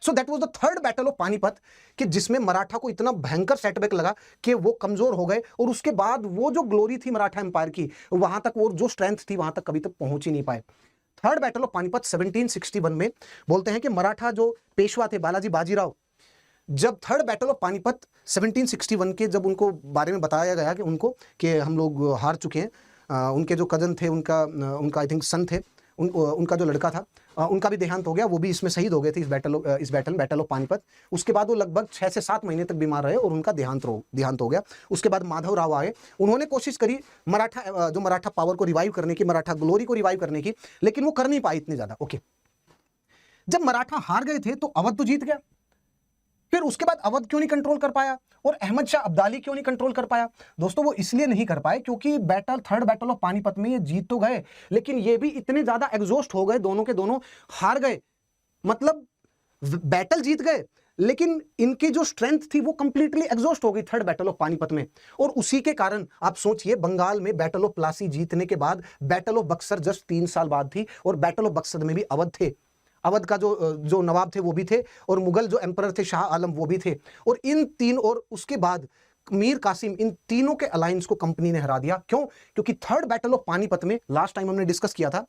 So that was the third battle of Panipat, कि जिसमें मराठा को इतना भयंकर सेटबैक लगा कि वो कमजोर हो गए, और उसके बाद वो जो ग्लोरी थी मराठा एम्पायर की, वहां तक वो जो स्ट्रेंथ थी वहां तक कभी तक पहुंच ही नहीं पाए। थर्ड बैटल ऑफ पानीपत 1761 में बोलते हैं कि मराठा जो पेशवा थे बालाजी बाजीराव, जब थर्ड बैटल ऑफ पानीपत 1761 के जब उनको बारे में बताया गया कि उनको कि हम लोग हार चुके हैं, उनके जो कजन थे, उनका आई थिंक सन थे, उनका जो लड़का था उनका भी देहांत हो गया, वो भी इसमें शहीद हो गए थे इस बैटल ऑफ पानीपत। उसके बाद वो लगभग 6 से 7 महीने तक बीमार रहे और उनका देहांत हो गया। उसके बाद माधव राव आए, उन्होंने कोशिश करी मराठा पावर को रिवाइव करने की, मराठा ग्लोरी को रिवाइव करने की, लेकिन वो कर नहीं पाए इतने ज्यादा। ओके, जब मराठा हार गए थे तो अवध तो जीत गया, फिर उसके बाद अवध क्यों नहीं कंट्रोल कर पाया और अहमद शाह अब्दाली क्यों नहीं कंट्रोल कर पाया? दोस्तों वो इसलिए नहीं कर पाए क्योंकि थर्ड बैटल ऑफ पानीपत में ये जीत तो गए, लेकिन ये भी इतने ज्यादा एग्जॉस्ट हो गए, दोनों के दोनों हार गए। मतलब बैटल जीत गए लेकिन इनकी जो स्ट्रेंथ थी वो कंप्लीटली एग्जॉस्ट हो गई थर्ड बैटल ऑफ पानीपत में। और उसी के कारण आप सोचिए, बंगाल में बैटल ऑफ प्लासी जीतने के बाद बैटल ऑफ बक्सर जस्ट 3 साल बाद थी, और बैटल ऑफ बक्सर में भी अवध थे, अवध का जो नवाब थे वो भी थे, और मुगल जो एम्परर थे शाह आलम वो भी थे। और इन तीन, और उसके बाद मीर कासिम, इन तीनों के अलायंस को कंपनी ने हरा दिया। क्यों? क्योंकि थर्ड बैटल ऑफ पानीपत में लास्ट टाइम हमने डिस्कस किया था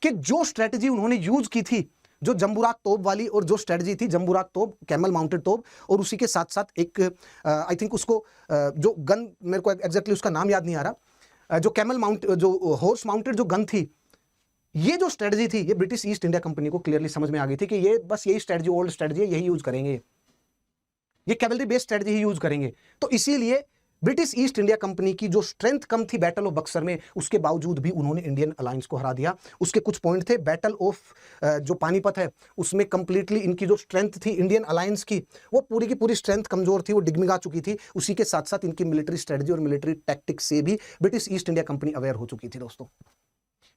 कि जो स्ट्रेटजी उन्होंने यूज की थी, जो जंबूराक तोप वाली, और जो स्ट्रेटजी थी जंबूराक तोप, कैमल माउंटेड तोप, और उसी के साथ साथ एक आई थिंक उसको जो गन, मेरे को एग्जैक्टली उसका नाम याद नहीं आ रहा, जो कैमल माउंट, जो हॉर्स माउंटेड जो गन थी, ये जो स्ट्रेटजी थी ये ब्रिटिश ईस्ट इंडिया कंपनी को क्लियरली समझ में आ गई थी कि ये बस यही स्ट्रेटजी, ओल्ड स्ट्रेटजी है, यही यूज करेंगे, ये कैवलरी बेस्ड स्ट्रेटजी ही यूज करेंगे। तो इसीलिए ब्रिटिश ईस्ट इंडिया कंपनी की जो स्ट्रेंथ कम थी बैटल ऑफ बक्सर में, उसके बावजूद भी उन्होंने इंडियन अलायंस को हरा दिया। उसके कुछ पॉइंट थे, बैटल ऑफ जो पानीपत है उसमें कंप्लीटली इनकी जो स्ट्रेंथ थी इंडियन अलायंस की, वो पूरी की पूरी स्ट्रेंथ कमजोर थी, वो डिगमिगा चुकी थी। उसी के साथ साथ इनकी मिलिट्री स्ट्रेटजी और मिलिट्री टैक्टिक्स से भी British East India company aware हो चुकी थी दोस्तों।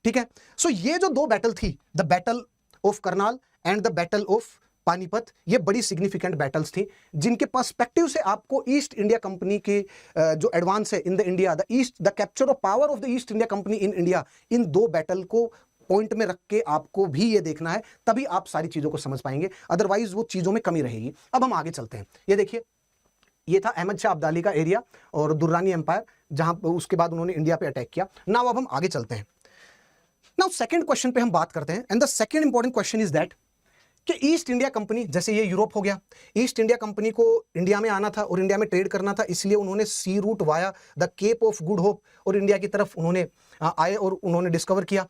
ठीक है, सो ये जो दो बैटल थी, the battle of Karnal and the battle of Panipat, ये बड़ी सिग्निफिकेंट बैटल्स थी जिनके पर्सपेक्टिव से आपको ईस्ट इंडिया कंपनी के जो एडवांस है in the India, the capture of power of the East India Company in India, इन दो बैटल को पॉइंट में रख के आपको भी ये देखना है, तभी आप सारी चीजों को समझ पाएंगे, अदरवाइज वो चीजों में कमी रहेगी। अब हम आगे चलते हैं। ये देखिए, ये था अहमद शाह अब्दाली का एरिया और दुर्रानी एम्पायर, जहां उसके बाद उन्होंने इंडिया पे अटैक किया। नाउ अब हम आगे चलते हैं। नाउ सेकंड क्वेश्चन पे हम बात करते हैं, and the second important question is that कि ईस्ट इंडिया कंपनी, जैसे ये यूरोप हो गया, ईस्ट इंडिया कंपनी को इंडिया में आना था और इंडिया में ट्रेड करना था, इसलिए उन्होंने sea route via the Cape of Good Hope और इंडिया की तरफ उन्होंने आए और उन्होंने डिस्कवर किया।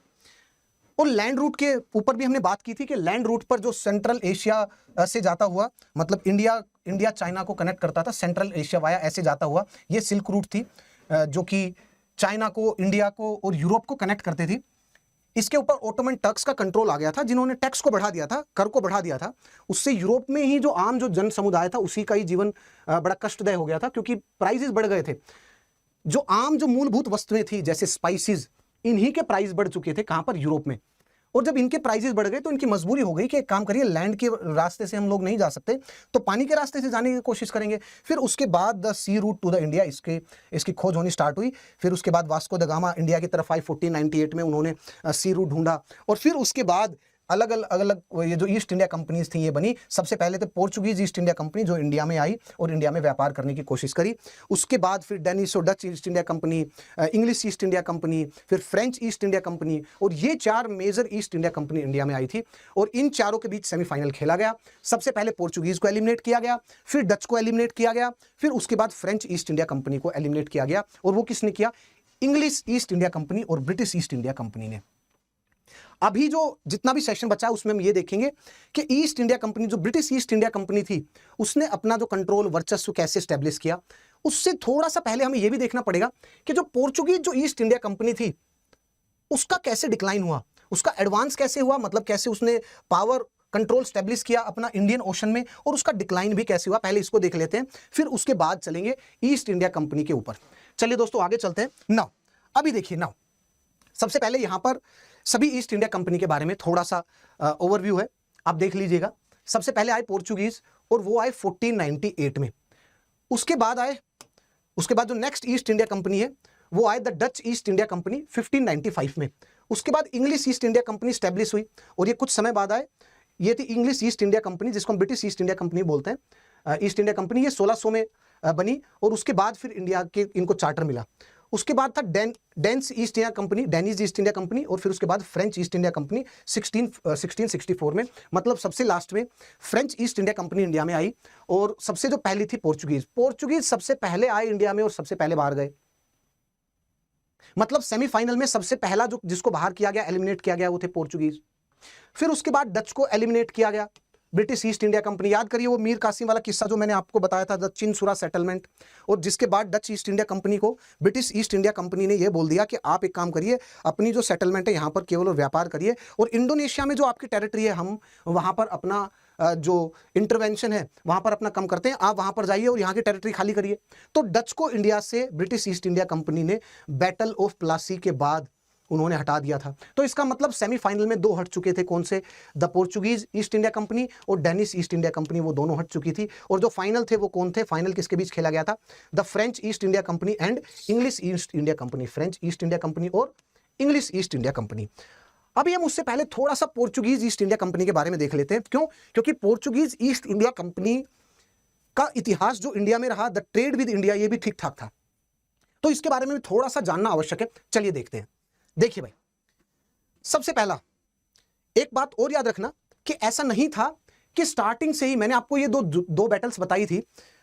और लैंड रूट के ऊपर भी हमने बात की थी कि लैंड रूट पर जो सेंट्रल एशिया से जाता हुआ, मतलब इंडिया चाइना को कनेक्ट करता था, सेंट्रल एशिया वाया ऐसे जाता हुआ, ये सिल्क रूट थी जो कि चाइना को, इंडिया को और यूरोप को कनेक्ट करते थी। इसके ऊपर ओटोमन टर्क्स का कंट्रोल आ गया था, जिन्होंने टैक्स को बढ़ा दिया था, कर को बढ़ा दिया था। उससे यूरोप में ही जो आम जो जन समुदाय था उसी का ही जीवन बड़ा कष्टदायक हो गया था, क्योंकि प्राइसेस बढ़ गए थे। जो आम जो मूलभूत वस्तुएं थी जैसे स्पाइसेस, इन्हीं के प्राइस बढ़ चुके थे, कहां पर, यूरोप में। और जब इनके प्राइसेस बढ़ गए तो इनकी मजबूरी हो गई कि एक काम करिए, लैंड के रास्ते से हम लोग नहीं जा सकते तो पानी के रास्ते से जाने की कोशिश करेंगे। फिर उसके बाद the sea route to the India, इसकी खोज होनी स्टार्ट हुई। फिर उसके बाद वास्को द गामा इंडिया की तरफ आई, 1498 में उन्होंने सी रूट ढूंढा। और फिर उसके बाद अलग अलग ये जो ईस्ट इंडिया कंपनीज थी ये बनी। सबसे पहले तो पोर्चुगीज ईस्ट इंडिया कंपनी जो इंडिया में आई और इंडिया में व्यापार करने की कोशिश करी। उसके बाद फिर डेनिश और Dutch East India company, English East India company, फिर फ्रेंच ईस्ट इंडिया कंपनी, और ये चार major East India company India में आई थी। और इन चारों के बीच सेमीफाइनल खेला गया। सबसे पहले पोर्चुगीज को एलिमिनेट किया गया, फिर डच को एलिमिनेट किया गया, फिर उसके बाद फ्रेंच ईस्ट इंडिया कंपनी को एलिमिनेट किया गया। और वो किसने किया? इंग्लिश ईस्ट इंडिया कंपनी और ब्रिटिश ईस्ट इंडिया कंपनी ने। अभी जो जितना भी सेशन बचा है उसमें हम ये देखेंगे कि ईस्ट इंडिया कंपनी, जो ब्रिटिश ईस्ट इंडिया कंपनी थी, उसने अपना जो कंट्रोल, वर्चस्व कैसे स्टैब्लिश किया। उससे थोड़ा सा पहले हमें यह भी देखना पड़ेगा कि जो पोर्चुगीज जो ईस्ट इंडिया कंपनी थी उसका कैसे डिक्लाइन हुआ, उसका एडवांस कैसे हुआ, मतलब कैसे उसने पावर कंट्रोल स्टैब्लिश किया अपना इंडियन ओशन में, और उसका डिक्लाइन भी कैसे हुआ। पहले इसको देख लेते हैं, फिर उसके बाद चलेंगे ईस्ट इंडिया कंपनी के ऊपर। चलिए दोस्तों आगे चलते हैं। नाउ अभी देखिए, नाउ सबसे पहले यहां पर सभी ईस्ट इंडिया कंपनी के बारे में थोड़ा सा ओवरव्यू है, आप देख लीजिएगा। सबसे पहले आए पोर्चुगीज और वो आए 1498 में। उसके बाद जो नेक्स्ट ईस्ट इंडिया कंपनी है वो आए the Dutch East India company 1595 में। उसके बाद English East India company establish हुई और ये कुछ समय बाद आए, ये थी इंग्लिश ईस्ट इंडिया कंपनी, जिसको हम ब्रिटिश ईस्ट इंडिया कंपनी बोलते हैं। ईस्ट इंडिया कंपनी ये 1600 में बनी और उसके बाद फिर इंडिया के इनको चार्टर मिला। उसके बाद था डेनिश ईस्ट इंडिया कंपनी और फिर उसके बाद फ्रेंच ईस्ट इंडिया कंपनी 1664 में। मतलब सबसे लास्ट में French East India company India में आई और सबसे जो पहली थी पोर्चुगीज सबसे पहले आए इंडिया में और सबसे पहले बाहर गए। मतलब सेमीफाइनल में सबसे पहला जो जिसको बाहर किया गया, एलिमिनेट किया गया, वो थे पोर्चुगीज। फिर उसके बाद डच को एलिमिनेट किया गया, ब्रिटिश ईस्ट इंडिया कंपनी। याद करिए वो मीर कासिम वाला किस्सा जो मैंने आपको बताया था, द चिनसुरा सेटलमेंट। और जिसके बाद डच ईस्ट इंडिया कंपनी को ब्रिटिश ईस्ट इंडिया कंपनी ने यह बोल दिया कि आप एक काम करिए, अपनी जो सेटलमेंट है यहाँ पर केवल व्यापार करिए और इंडोनेशिया में जो आपकी टेरिटरी है हम वहाँ पर अपना जो इंटरवेंशन है वहाँ पर अपना कम करते हैं, आप वहाँ पर जाइए और यहाँ की टेरिटरी खाली करिए। तो डच को इंडिया से ब्रिटिश ईस्ट इंडिया कंपनी ने बैटल ऑफ प्लासी के बाद उन्होंने हटा दिया था। तो इसका मतलब सेमीफाइनल में दो हट चुके थे, कौन से? The Portuguese East India company और डेनिश ईस्ट इंडिया कंपनी, वो दोनों हट चुकी थी। और जो फाइनल थे वो कौन थे? फाइनल किसके बीच खेला गया था? The French East India company and English East India Company. French East India company और इंग्लिश ईस्ट इंडिया कंपनी। अभी हम उससे पहले थोड़ा सा पोर्चुगीज ईस्ट इंडिया कंपनी के बारे में देख लेते हैं। क्यों? क्योंकि पोर्चुगीज ईस्ट इंडिया कंपनी का इतिहास जो इंडिया में रहा, द ट्रेड विद इंडिया, ये भी ठीक ठाक था। तो इसके बारे में भी थोड़ा सा जानना आवश्यक है। चलिए देखते हैं। देखिए भाई, सबसे पहला एक बात और याद रखना कि ऐसा नहीं था कि स्टार्टिंग से ही, मैंने आपको ये दो बैटल्स बताई थी,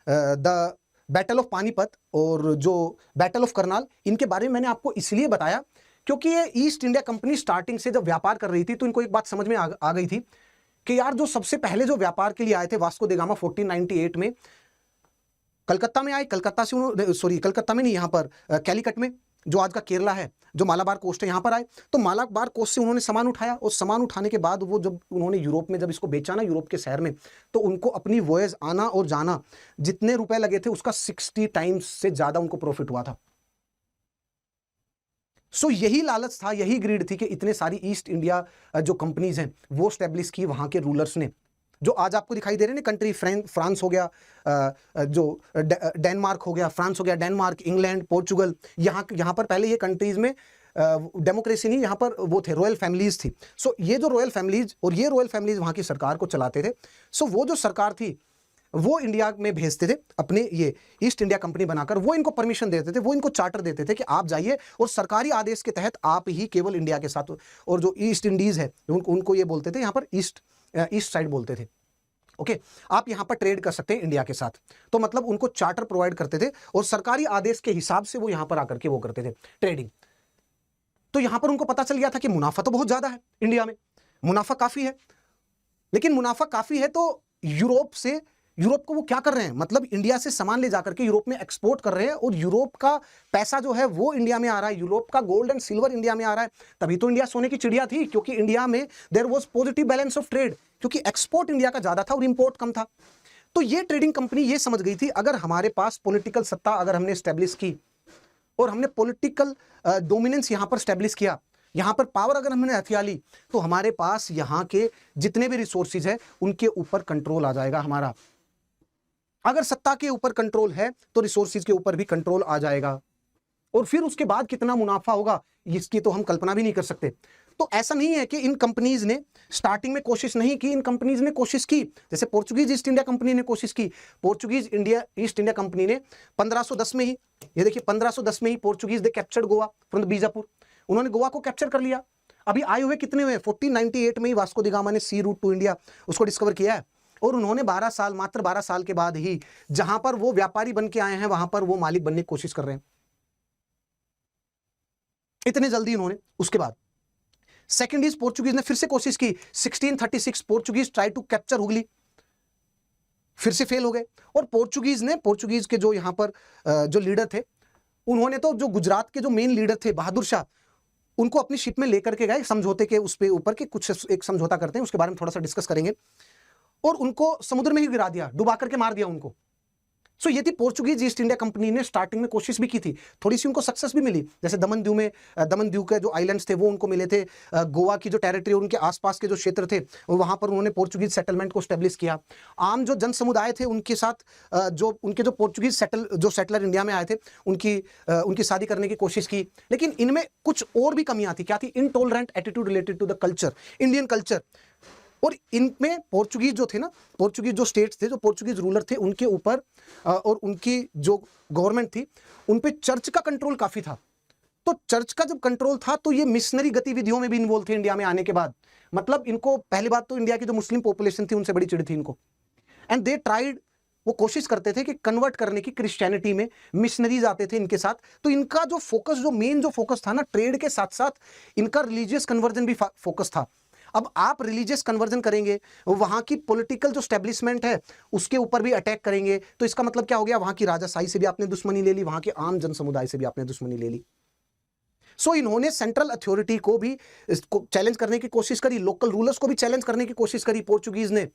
द बैटल ऑफ पानीपत और जो बैटल ऑफ करनाल, इनके बारे में मैंने आपको इसलिए बताया क्योंकि ये ईस्ट इंडिया कंपनी स्टार्टिंग से जब व्यापार कर रही थी तो इनको एक बात समझ में आ गई थी कि यार जो सबसे पहले जो व्यापार के लिए आए थे वास्को द गामा 1498 में, कलकत्ता में आए, कलकत्ता से उन्होंने, सॉरी कलकत्ता में नहीं, यहाँ पर कैलीकट में, जो आज का केरला है, जो मालाबार कोस्ट है, यहाँ पर आए। तो मालाबार कोस्ट से उन्होंने सामान उठाया, और सामान उठाने के बाद वो जब उन्होंने यूरोप में जब इसको बेचा ना, यूरोप के शहर में, तो उनको अपनी वॉयज आना और जाना जितने रुपए लगे थे उसका 60 टाइम्स से ज्यादा उनको प्रॉफिट हुआ था। सो यही लालच था, यही ग्रीड थी कि इतने सारी ईस्ट इंडिया जो कंपनीज हैं वो स्टैब्लिश की वहां के रूलर्स ने, जो आज आपको दिखाई दे रहे हैं कंट्री, फ्रांस हो गया, जो डेनमार्क हो गया, फ्रांस हो गया, डेनमार्क, इंग्लैंड, पोर्चुगल, यहाँ पर पहले ये कंट्रीज में डेमोक्रेसी नहीं, यहाँ पर वो थे, रॉयल फैमिलीज थी। सो ये जो रॉयल फैमिलीज, और ये रॉयल फैमिलीज वहाँ की सरकार को चलाते थे। सो वो जो सरकार थी वो इंडिया में भेजते थे अपने ये ईस्ट इंडिया कंपनी बनाकर, वो इनको परमिशन देते थे, वो इनको चार्टर देते थे कि आप जाइए और सरकारी आदेश के तहत आप ही केवल इंडिया के साथ, और जो ईस्ट इंडीज है उनको ये बोलते थे यहाँ पर ईस्ट साइड बोलते थे, ओके, आप यहां पर ट्रेड कर सकते हैं इंडिया के साथ। तो मतलब उनको चार्टर प्रोवाइड करते थे और सरकारी आदेश के हिसाब से वो यहां पर आकर के वो करते थे ट्रेडिंग। तो यहां पर उनको पता चल गया था कि मुनाफा तो बहुत ज्यादा है, इंडिया में मुनाफा काफी है, लेकिन मुनाफा काफी है तो यूरोप को वो क्या कर रहे हैं, मतलब इंडिया से सामान ले जाकर के यूरोप में एक्सपोर्ट कर रहे हैं, और यूरोप का पैसा जो है वो इंडिया में आ रहा है, यूरोप का गोल्ड एंड सिल्वर इंडिया में आ रहा है। तभी तो इंडिया सोने की चिड़िया थी, क्योंकि इंडिया में there was positive balance of trade, क्योंकि एक्सपोर्ट इंडिया का ज्यादा था और इंपोर्ट कम था। तो ये ट्रेडिंग कंपनी ये समझ गई थी, अगर हमारे पास पॉलिटिकल सत्ता अगर हमने स्टैब्लिश की और हमने पॉलिटिकल डोमिनेंस यहां पर स्टैब्लिश किया, यहां पर पावर अगर हमने हथिया ली, तो हमारे पास यहां के जितने भी रिसोर्सेज है उनके ऊपर कंट्रोल आ जाएगा हमारा। अगर सत्ता के ऊपर कंट्रोल है तो रिसोर्सेज के ऊपर भी कंट्रोल आ जाएगा, और फिर उसके बाद कितना मुनाफा होगा इसकी तो हम कल्पना भी नहीं कर सकते। तो ऐसा नहीं है कि इन कंपनीज ने स्टार्टिंग में कोशिश नहीं की, इन कंपनीज ने कोशिश की, जैसे पोर्चुगीज ईस्ट इंडिया कंपनी ने कोशिश की। पोर्चुगीज ईस्ट इंडिया कंपनी ने 1510 में ही, ये देखिए 1510 में ही Portuguese they captured Goa from the Bijapur, उन्होंने गोवा को कैप्चर कर लिया। अभी आए हुए कितने हुए, 1498 में ही वास्को डी गामा ने सी रूट टू इंडिया उसको डिस्कवर किया है, और उन्होंने 12 साल, मात्र 12 साल के बाद ही जहां पर वो व्यापारी बन के आए हैं वहां पर वो मालिक बनने की कोशिश कर रहे हैं, इतने जल्दी उन्होंने। उसके बाद सेकंड इज पोर्चुगीज ने फिर से कोशिश की, 1636 Portuguese try to capture Hooghly, फिर से फेल हो गए। और पोर्चुगीज के जो यहां पर जो लीडर थे, उन्होंने तो जो गुजरात के जो मेन लीडर थे बहादुर शाह, उनको अपनी शिप में लेकर के गए समझौते के उस पे ऊपर के, कुछ एक समझौता करते हैं उसके बारे में थोड़ा सा डिस्कस करेंगे, और उनको समुद्र में ही गिरा दिया, डुबा करके मार दिया उनको। सो ये थी पोर्चुगीज ईस्ट इंडिया कंपनी ने स्टार्टिंग में कोशिश भी की थी, थोड़ी सी उनको सक्सेस भी मिली, जैसे दमन दीव के जो आइलैंड्स थे वो उनको मिले थे, गोवा की जो टेरिटरी और उनके आसपास के जो क्षेत्र थे वहां पर उन्होंने पोर्चुगीज सेटलमेंट को स्टैब्लिश किया। आम जो जन समुदाय थे उनके साथ जो उनके जो पोर्चुगीज सेटलर इंडिया में आए थे उनकी शादी करने की कोशिश की, लेकिन इनमें कुछ और भी कमियां थी। क्या थी, intolerant attitude related to the culture, Indian culture. और इनमें पोर्चुगीज जो थे ना, पोर्चुगीज जो स्टेट्स थे, जो पोर्चुगीज रूलर थे, उनके ऊपर और उनकी जो गवर्नमेंट थी उन पे चर्च का कंट्रोल काफी था। तो चर्च का जब कंट्रोल था तो ये मिशनरी गतिविधियों में भी इन्वॉल्व थे इंडिया में आने के बाद। मतलब इनको पहली बात तो इंडिया की जो मुस्लिम पॉपुलेशन थी उनसे बड़ी चिढ़ थी इनको, एंड दे ट्राइड, वो कोशिश करते थे कि कन्वर्ट करने की क्रिश्चियनिटी में, मिशनरीज आते थे इनके साथ। तो इनका जो फोकस, जो मेन जो फोकस था ना, ट्रेड के साथ साथ इनका रिलीजियस कन्वर्जन भी फोकस था। अब आप रिलीजियस कन्वर्जन करेंगे, वहां की पॉलिटिकल जो स्टैब्लिशमेंट है उसके ऊपर भी अटैक करेंगे, तो इसका मतलब क्या हो गया, वहां की राजाशाही से भी आपने दुश्मनी ले ली, वहां के आम जन समुदाय से भी आपने दुश्मनी ले ली। सो इन्होंने सेंट्रल अथॉरिटी को भी चैलेंज करने की कोशिश करी, लोकल रूलर्स को भी चैलेंज करने की कोशिश करी पोर्चुगीज ने।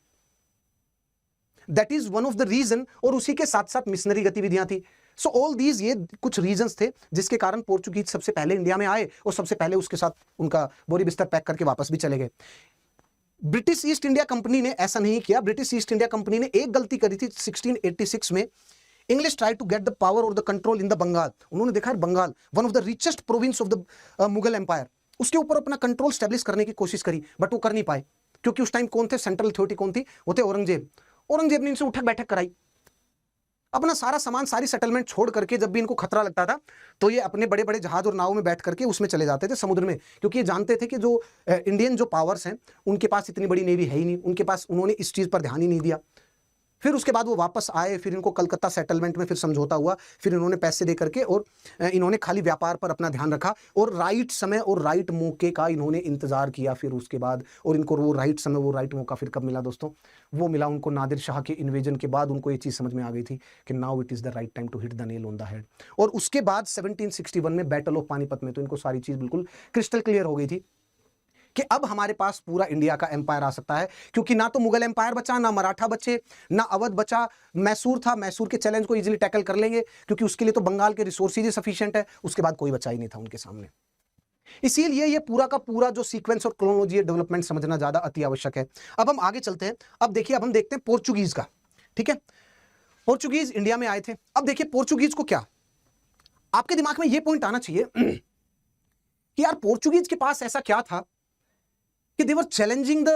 That is one of the reason, और उसी के साथ साथ मिशनरी गतिविधियां थी। सो ऑल दीज, ये कुछ रीजंस थे जिसके कारण पोर्चुगीज सबसे पहले इंडिया में आए और सबसे पहले उसके साथ उनका बोरी बिस्तर पैक करके वापस भी चले गए। ब्रिटिश ईस्ट इंडिया कंपनी ने ऐसा नहीं किया। ब्रिटिश ईस्ट इंडिया कंपनी ने एक गलती करी थी 1686 में। English try to get the power और the control in the Bengal. उन्होंने देखा Bengal one of the richest province of the Mughal empire, उसके ऊपर अपना कंट्रोल स्टैब्लिश करने की कोशिश करी, बट वो कर नहीं पाए, क्योंकि उस टाइम कौन थे, सेंट्रल अथॉरिटी कौन थी, वो थे औरंगजेब। औरंगजेब ने इनसे उठक बैठक कराई, अपना सारा सामान, सारी सेटलमेंट छोड़ करके जब भी इनको खतरा लगता था तो ये अपने बड़े बड़े जहाज और नाव में बैठ करके उसमें चले जाते थे समुद्र में, क्योंकि ये जानते थे कि जो इंडियन जो पावर्स हैं उनके पास इतनी बड़ी नेवी है ही नहीं, उनके पास, उन्होंने इस चीज पर ध्यान ही नहीं दिया। फिर उसके बाद वो वापस आए, फिर इनको कलकत्ता सेटलमेंट में फिर समझौता हुआ, फिर इन्होंने पैसे दे करके और इन्होंने खाली व्यापार पर अपना ध्यान रखा और राइट समय और राइट मौके का इन्होंने इंतजार किया फिर उसके बाद। और इनको वो राइट समय वो राइट मौका फिर कब मिला दोस्तों? वो मिला उनको नादिर शाह के इन्वेजन के बाद। उनको ये चीज़ समझ में आ गई थी कि now it is the right time to hit the nail on the head. और उसके बाद 1761 में बैटल ऑफ पानीपत में तो इनको सारी चीज़ बिल्कुल क्रिस्टल क्लियर हो गई थी कि अब हमारे पास पूरा इंडिया का एम्पायर आ सकता है, क्योंकि ना तो मुगल एम्पायर बचा, ना मराठा बचे, ना अवध बचा, मैसूर था। मैसूर के चैलेंज को इजीली टैकल कर लेंगे क्योंकि उसके लिए तो बंगाल के रिसोर्सेज सफिशिएंट है। उसके बाद कोई बचा ही नहीं था उनके सामने। इसीलिए ये पूरा का पूरा जो सीक्वेंस और क्रोनोलॉजी डेवलपमेंट समझना ज्यादा अति आवश्यक है। अब हम आगे चलते हैं। अब देखिए, अब हम देखते हैं पोर्चुगीज का। ठीक है, पोर्चुगीज इंडिया में आए थे। अब देखिए पोर्चुगीज को क्या, आपके दिमाग में यह पॉइंट आना चाहिए कि यार पोर्चुगीज के पास ऐसा क्या था कि दे वर चैलेंजिंग द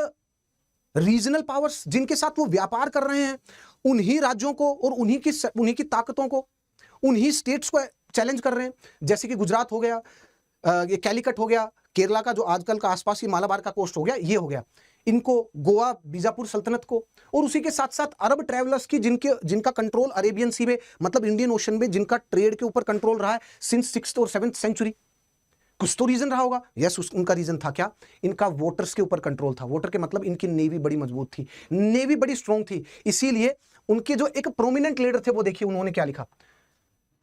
रीजनल पावर्स, जिनके साथ वो व्यापार कर रहे हैं, उन्हीं राज्यों को और उन्हीं की ताकतों को, उन्हीं स्टेट्स को चैलेंज कर रहे हैं। जैसे कि गुजरात हो गया, ये कैलिकट हो गया, केरला का जो आजकल का आसपास ये मालाबार का कोस्ट हो गया, ये हो गया। इनको गोवा बीजापुर सल्तनत को, और उसी के साथ साथ अरब ट्रैवलर्स की जिनका कंट्रोल अरेबियन सी में मतलब इंडियन ओशन में जिनका ट्रेड के ऊपर कंट्रोल रहा है सिंस 6th और 7th सेंचुरी। कुछ तो रीजन रहा होगा। यस, उनका रीजन था क्या? इनका वोटर्स के ऊपर कंट्रोल था। वोटर के मतलब इनकी नेवी बड़ी मजबूत थी, नेवी बड़ी स्ट्रॉन्ग थी। इसीलिए उनके जो एक प्रोमिनेंट लीडर थे वो देखिए उन्होंने क्या लिखा।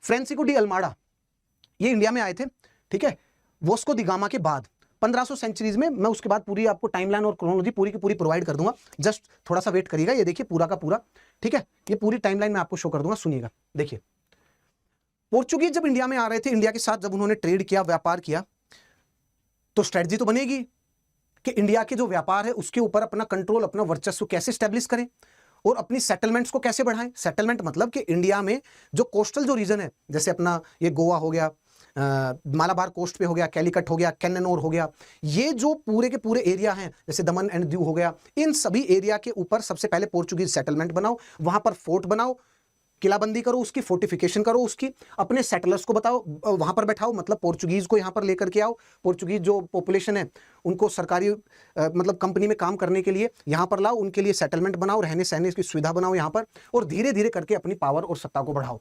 फ्रांसिस्को डी अल्माडा ये इंडिया में आए थे। ठीक है, वास्को डी गामा के बाद 1500 सेंचुरीज में। मैं उसके बाद पूरी आपको टाइमलाइन और क्रोनोलॉजी पूरी की पूरी प्रोवाइड कर दूंगा, जस्ट थोड़ा सा वेट करिएगा। ये देखिए पूरा का पूरा, ठीक है, ये पूरी टाइमलाइन मैं आपको शो कर दूंगा, सुनिएगा। देखिए पोर्चुगीज जब इंडिया में आ रहे थे, इंडिया के साथ जब उन्होंने ट्रेड किया, व्यापार किया, तो स्ट्रेटजी तो बनेगी कि इंडिया के जो व्यापार है उसके ऊपर अपना कंट्रोल, अपना वर्चस्व कैसे स्टैब्लिश करें और अपनी सेटलमेंट्स को कैसे बढ़ाएं। सेटलमेंट मतलब कि इंडिया में जो कोस्टल जो रीजन है, जैसे अपना ये गोवा हो गया, मालाबार कोस्ट पे हो गया, कैलिकट हो गया, कैन्नौर हो गया, ये जो पूरे के पूरे एरिया हैं, जैसे दमन एंड दीव हो गया, इन सभी एरिया के ऊपर सबसे पहले पोर्चुगीज सेटलमेंट बनाओ, वहां पर फोर्ट बनाओ, किलाबंदी करो, उसकी फोर्टिफिकेशन करो, उसकी अपने सेटलर्स को बताओ, वहां पर बैठाओ, मतलब पोर्चुगीज को यहां पर लेकर के आओ। पोर्चुगीज जो पॉपुलेशन है उनको सरकारी मतलब कंपनी में काम करने के लिए यहां पर लाओ, उनके लिए सेटलमेंट बनाओ, रहने सहने की सुविधा बनाओ यहां पर, और धीरे धीरे करके अपनी पावर और सत्ता को बढ़ाओ।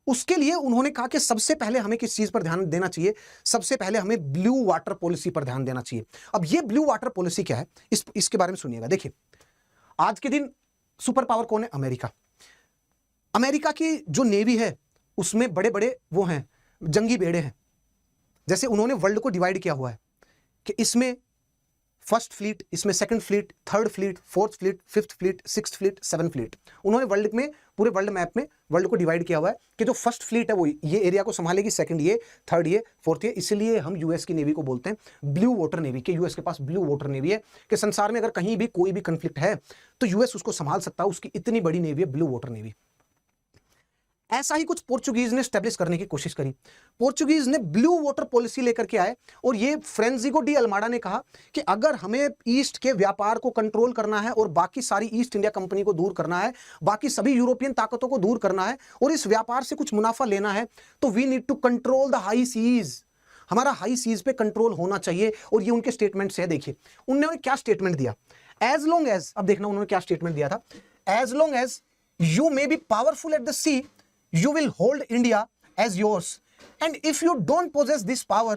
उसके लिए उन्होंने कहा कि सबसे पहले हमें किस चीज पर ध्यान देना चाहिए? सबसे पहले हमें ब्लू वाटर पॉलिसी पर ध्यान देना चाहिए। अब ये ब्लू वाटर पॉलिसी क्या है, इसके बारे में सुनिएगा। देखिए आज के दिन सुपर पावर कौन है? अमेरिका। अमेरिका की जो नेवी है उसमें बड़े बड़े वो हैं, जंगी बेड़े हैं। जैसे उन्होंने वर्ल्ड को डिवाइड किया हुआ है कि इसमें फर्स्ट फ्लीट, इसमें second fleet, third fleet, fourth fleet, fifth fleet, sixth fleet, seven fleet. उन्होंने वर्ल्ड में, पूरे वर्ल्ड मैप में वर्ल्ड को डिवाइड किया हुआ है कि जो फर्स्ट फ्लीट है वो ये एरिया को संभालेगी, सेकंड ये, थर्ड ये, फोर्थ ये। इसलिए हम यूएस की नेवी को बोलते हैं ब्लू वाटर नेवी, कि यूएस के पास ब्लू वाटर नेवी है, कि संसार में अगर कहीं भी कोई भी कंफ्लिक्ट है तो यूएस उसको संभाल सकता है, उसकी इतनी बड़ी नेवी है ब्लू वाटर नेवी। ऐसा ही कुछ पोर्चुगीज ने स्टैब्लिश करने की कोशिश करी। पोर्चुगीज ने ब्लू वाटर पॉलिसी लेकर के आए, और ये फ्रांसिस्को डी अल्माडा ने कहा कि अगर हमें ईस्ट के व्यापार को कंट्रोल करना है और बाकी सारी ईस्ट इंडिया कंपनी को दूर करना है, बाकी सभी यूरोपियन ताकतों को दूर करना है और इस व्यापार से कुछ मुनाफा लेना है, तो we need to control the high seas. हमारा हाई सीज पे कंट्रोल होना चाहिए। और ये उनके स्टेटमेंट से है। देखिए उन्होंने क्या स्टेटमेंट दिया। एज लॉन्ग एज, अब देखना उन्होंने क्या स्टेटमेंट दिया था। As long as you may be powerful at the sea, you will hold India as yours, and if you don't possess this power,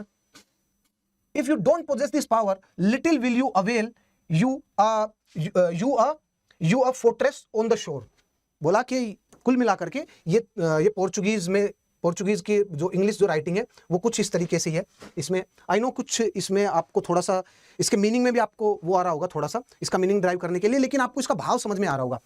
little will you avail you a fortress on the shore। बोला कि कुल मिलाकर के ये Portuguese की जो English जो writing है वो कुछ इस तरीके से है। इसमें आई नो कुछ इसमें आपको थोड़ा सा इसके मीनिंग में भी आपको वो आ रहा होगा, थोड़ा सा इसका मीनिंग ड्राइव करने के लिए, लेकिन आपको इसका भाव समझ में आ रहा होगा।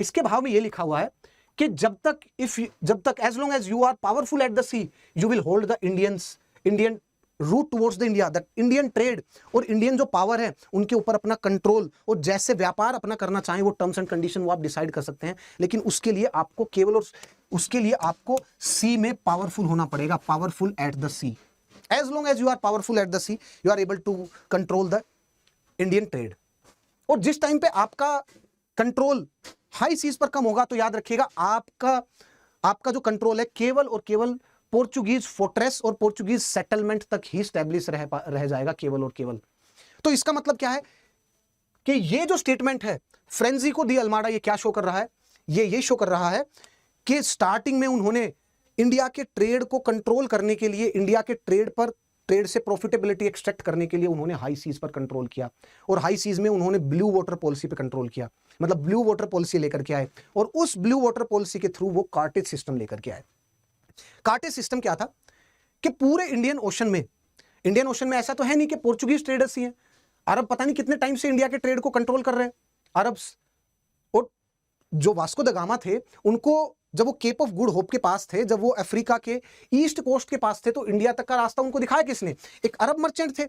इसके भाव में ये लिखा हुआ है कि जब तक as long as you are powerful at the sea, you will hold the Indian route towards the India, that Indian trade और इंडियन जो पावर है उनके ऊपर अपना कंट्रोल, और जैसे व्यापार अपना करना चाहें वो टर्म्स एंड कंडीशन वो आप डिसाइड कर सकते हैं, लेकिन उसके लिए आपको केवल और उसके लिए आपको सी में पावरफुल होना पड़ेगा, powerful at the sea. As long as you are powerful at the sea, you are able to control the Indian trade. और जिस टाइम पे आपका कंट्रोल हाई सीज पर कम होगा तो याद रखिएगा आपका जो कंट्रोल है केवल और केवल पोर्चुगीज फोर्ट्रेस और पोर्चुगीज सेटलमेंट तक ही स्टैब्लिश रह जाएगा, केवल और केवल। तो इसका मतलब क्या है कि ये जो स्टेटमेंट है फ्रेंजिको दी अल्माडा ये क्या शो कर रहा है, ये शो कर रहा है कि स्टार्टिंग में उन्होंने इंडिया के ट्रेड को कंट्रोल करने के लिए, इंडिया के ट्रेड से प्रॉफिटेबिलिटी एक्सट्रैक्ट करने के लिए उन्होंने हाई सीज पर कंट्रोल किया, और हाई सीज में उन्होंने ब्लू वाटर पॉलिसी पे कंट्रोल किया, मतलब ब्लू वाटर पॉलिसी लेकर के आए, और उस ब्लू वाटर पॉलिसी के थ्रू वो कार्टेज सिस्टम लेकर के आए। कार्टेज सिस्टम क्या था कि पूरे इंडियन ओशन में ऐसा तो है नहीं कि पोर्चुगीज ट्रेडर्स ही हैं, अरब पता नहीं कितने टाइम से इंडिया के ट्रेड को कंट्रोल कर रहे हैं, अरब। और जो वास्को द गामा थे, उनको जब वो केप ऑफ गुड होप के पास थे, जब वो अफ्रीका के ईस्ट कोस्ट के पास थे, तो इंडिया तक का रास्ता उनको दिखाया किसने? एक अरब मर्चेंट थे,